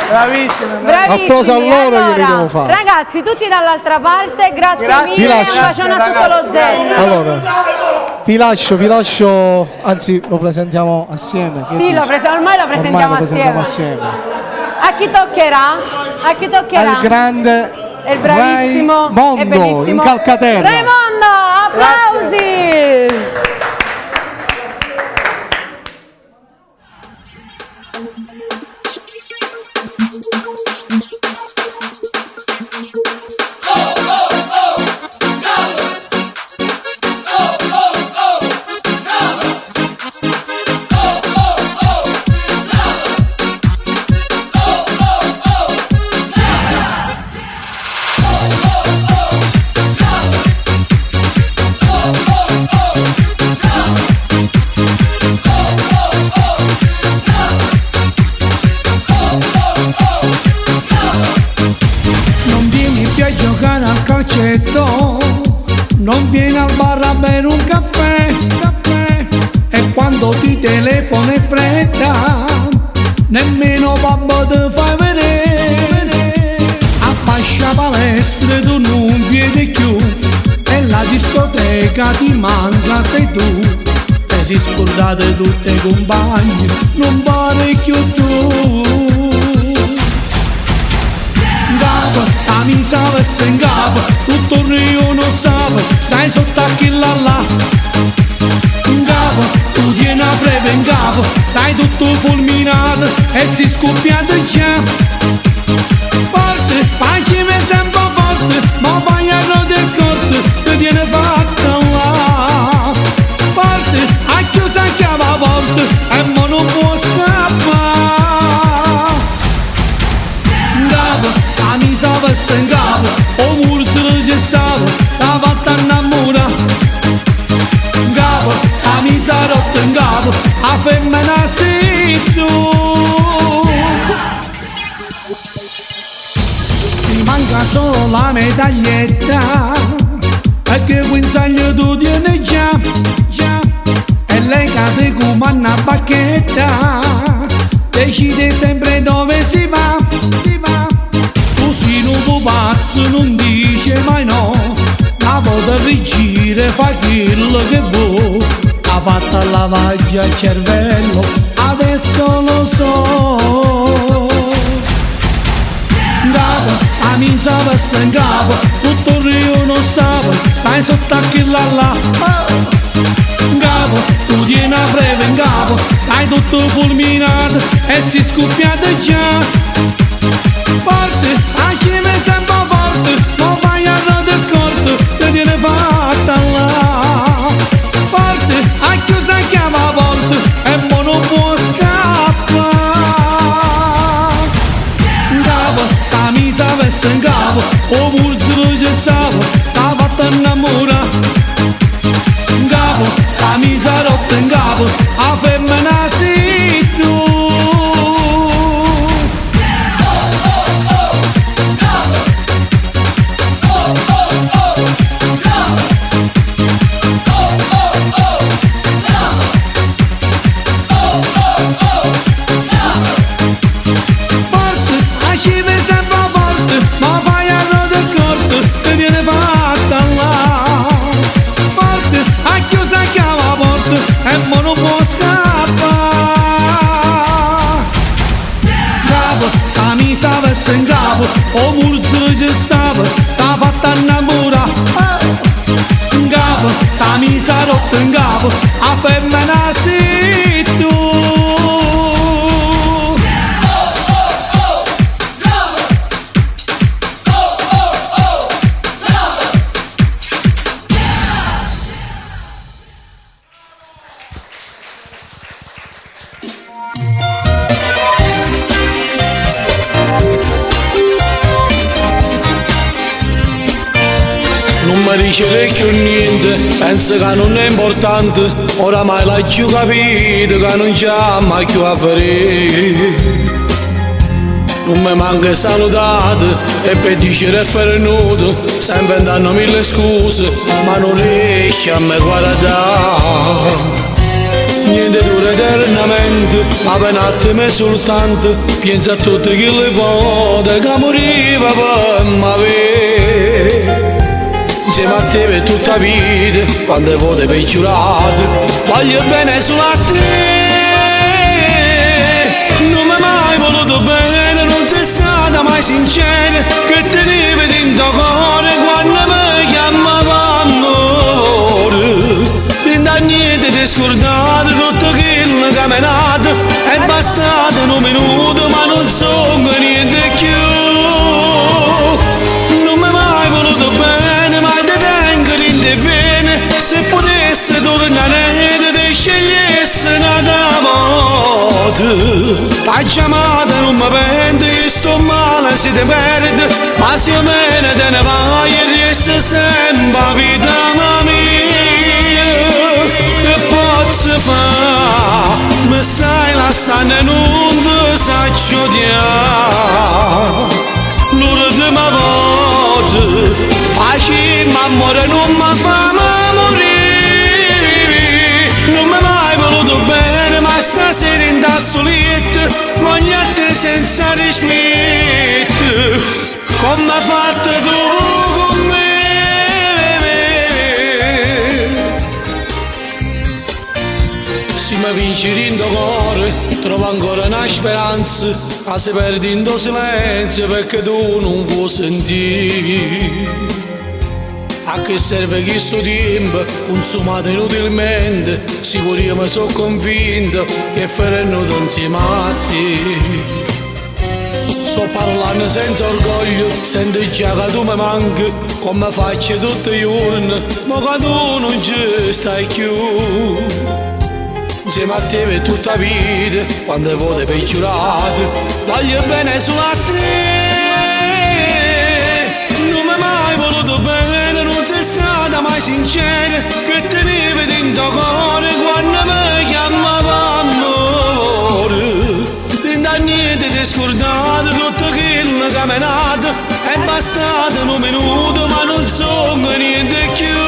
Bravissime. Applauso a loro che devo fare. Ragazzi, tutti dall'altra parte, grazie mille, un bacione a tutto lo Zen. Allora, vi lascio, anzi lo presentiamo assieme. Sì, ormai lo presentiamo assieme. A chi toccherà? Al grande è il bravissimo Raimondo, e bellissimo in Calcaterra. Raimondo, applausi! Non vieni al bar a bere un caffè, e quando ti telefono è fretta, nemmeno babbo ti fai vedere. A fascia palestra tu non vieni più, e la discoteca ti manca sei tu. Te si scordate tutte i compagni, non pare più tu. A mi sa veste in capo, tutto il rio non sape, stai sotto a chi là. In capo, tu tieni a breve in capo, stai tutto fulminato e si scoppiato già. Forte, facimi sempre forte, ma vai a rode scorte, ti tiene fatta là. Forte, ha chiuso anche la porta e mo non può scappare. A mi sa veste in capo, o murzo ci stavo, la fatta innamorare. In capo, a mi sa rotto in capo, a femmina sei tu. Ti manca solo la medaglietta, perché guinzaglio tu tieni già. E lei cade come una bacchetta, decide sempre dove si va. Così un pupazzo non dice mai no, la volta rigire fa quello che vuoi. Ha fatto il lavaggio al cervello, adesso lo so. Capo, a mi sa veste in capo, tutto il rio non sape, stai sotto a chi là. Capo, tu tieni a breve in capo, stai tutto fulminato e si scoppiato già. Forte, facimi sempre forte, non vai a rode scorte, ti tiene fatta là. Forte, ha chiuso anche la porta e mo non può scappare. Capo, la misa veste in capo, o murzo ci stavo, la fatta innamorare. Capo, la misa rotta in capo, a femmina sei tu. E mo non può scappare. Capo, la misa veste in capo, o murzo ci stava, la fatta innamorare. Capo, la misa rotta in capo, a femmina sei tu. Non mi dice più niente, penso che non è importante, oramai l'hai giù capito che non c'è mai più a fare. Non mi manca salutato e per dire è venuto, sta inventando mille scuse, ma non riesce a me guardare. niente dura eternamente, ma per un attimo soltanto, pensa a tutte quelle volte che moriva per m'avere. Insieme a te per tutta la vita, quante volte peggiorate, voglio bene solo a te. Non mi hai mai voluto bene, non sei stata mai sincera, che tenevi dentro cuore quando mi chiamava amore. Da niente ti scordate tutto quello che mi è nato, è bastato un minuto ma non sono niente più. Non mi hai mai voluto bene, ma ti tengo in te vene, se potessi tornare ti scegliessi una volta. La chiamata non mi pente, io sto male se ti perde, ma se me ne te ne vai e resta sempre la vita mia. Che posso fare? Mi stai lasciando e non ti saccio odiare. L'ultima volta facciamo amore, non mi fa morire. Non mi hai mai voluto bene, ma stasera in da solito voglio a te senza rispetto, come hai fatto tu con me. Se mi vinci in tuo cuore, trovo ancora una speranza, ma se perdi in tuo silenzio perché tu non vuoi sentire. A che serve questo tempo consumato inutilmente, se pure io mi sono convinto che faremo insieme a te. Sto parlando senza orgoglio, sento già che tu mi manchi, come faccio tutti i giorni, ma quando tu non ci stai più. Insieme a te per tutta la vita, quante volte peggiorate, voglio bene solo a te. Non mi hai mai voluto bene, non sei stata mai sincera, che tenevi dentro cuore quando mi chiamava amore. Da niente ti scordate tutto quello che mi è nato, è bastato un minuto ma non sono niente più.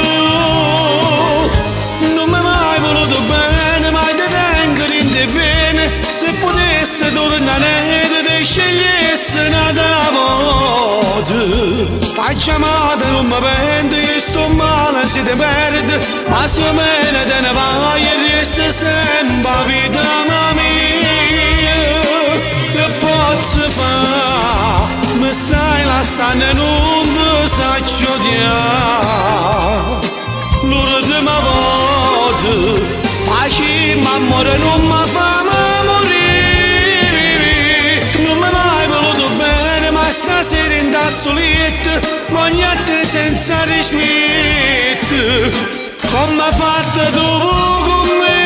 Non mi hai mai voluto bene, ma ti tengo in te vene, se potessi tornare ti scegliessi una volta. La chiamata non mi pente, io sto male se ti perde, ma se me ne te ne vai e resta sempre la vita mia. Che posso fare? Mi stai lasciando e non ti saccio odiare. L'ultima volta facciamo amore, non mi fa morire. Non mi hai mai voluto bene, ma stasera in da solito voglio a te senza rispetto, come hai fatto tu con me.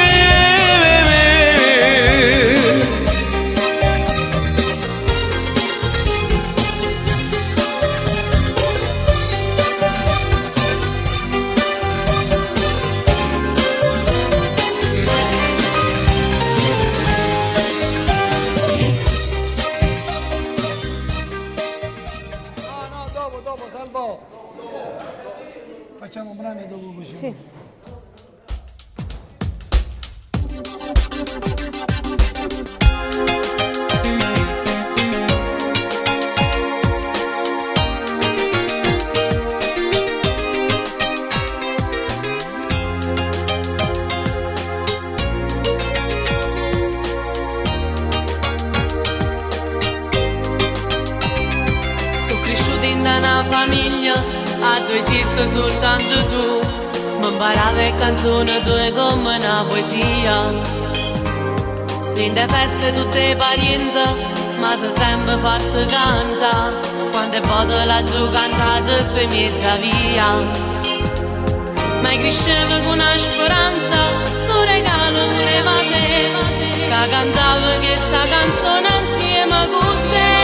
Facciamo brani dopo così. Sì. Sono cresciuta in una famiglia, a due esisto soltanto tu. Mi imparavo canzoni tue come una poesia. Prende feste tutte le parenti, ma ti sempre fatto cantare. Quante volte la giù cantate sui mezza via. Ma crescevo con una speranza, sto regalo voleva te, che cantavo questa canzone insieme con te.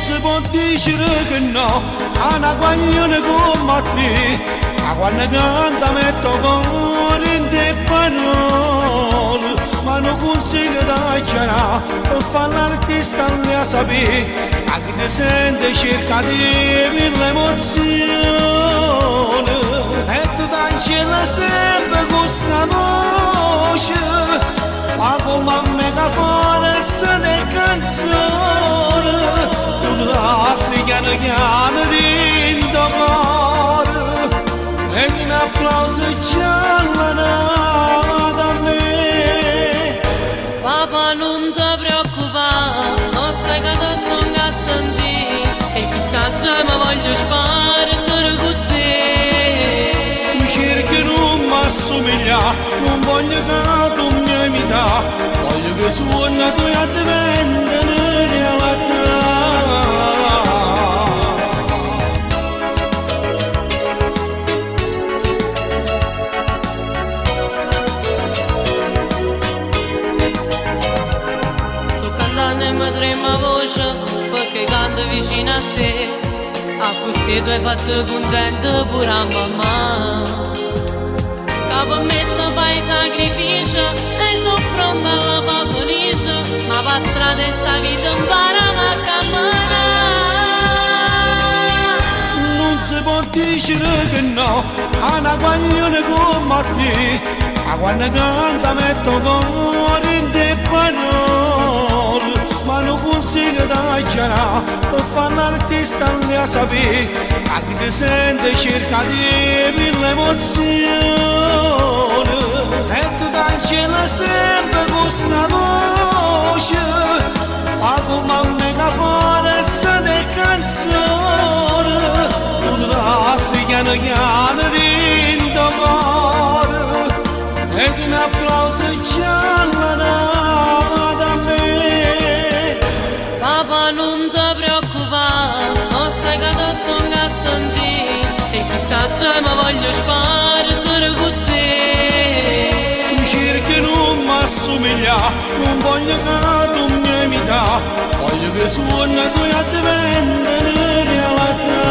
Si può dire che no a una guaglione come te, ma quando canta metto cuore in te parole, ma non consiglio da chiarare per fare l'artista lì a sapere, a chi ti sente cerca di mille emozioni, e tu dai cancella sempre questa voce, ma come a megaforza di canzone, tu lasci piano piano dentro cuore, e un applauso giallo da me. Papà non ti preoccupare, non sai che ti sto a sentire, e chissà già mi voglio sparare con te. Tu cerchi non mi assomiglia, non voglio che tu mi imita, voglio che suona tu e diventa realtà. E mi trema voce, fa che canto vicino a te, a così tu hai fatto contento pure a mamma. Che per me se fai sacrificio e sono pronta alla fa felice, ma per strada e sta vita impariamo a camminare. Non si può dire che no a una guaglione come te, ma quando canta metto cuore in te parole, ma non consiglio da chiarare per fare l'artista non a sapere, a chi ti sente cerca di mille emozioni, e tu cancella sempre questa voce, ma come a megaforza di canzone, tu lasci piano piano dentro cuore, ed un applauso giallo da me. Papà non ti preoccupare, non sai che ti sto a sentire, e chissà già mi voglio sparare con te. Tu cerchi non mi assomiglia, non voglio che tu mi imita, voglio che suona tu e diventa realtà.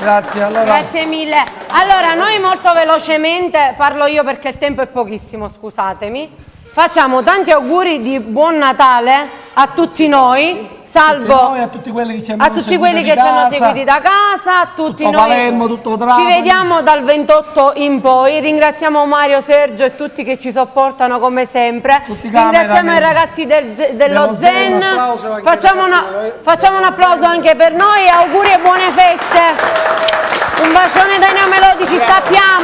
Grazie, allora. Grazie mille. Allora, noi molto velocemente, parlo io perché il tempo è pochissimo, scusatemi. Facciamo tanti auguri di buon Natale a tutti noi, salvo a tutti quelli che ci hanno a tutti quelli che ci hanno seguiti da casa, a tutti tutto noi. Palermo, tutto Trapani. Ci vediamo dal 28 in poi. Ringraziamo Mario, Sergio e tutti che ci sopportano come sempre. Ringraziamo i ragazzi dello Zen. Facciamo un applauso anche per noi. Auguri e buone feste. Un bacione dai neomelodici, stappiamo.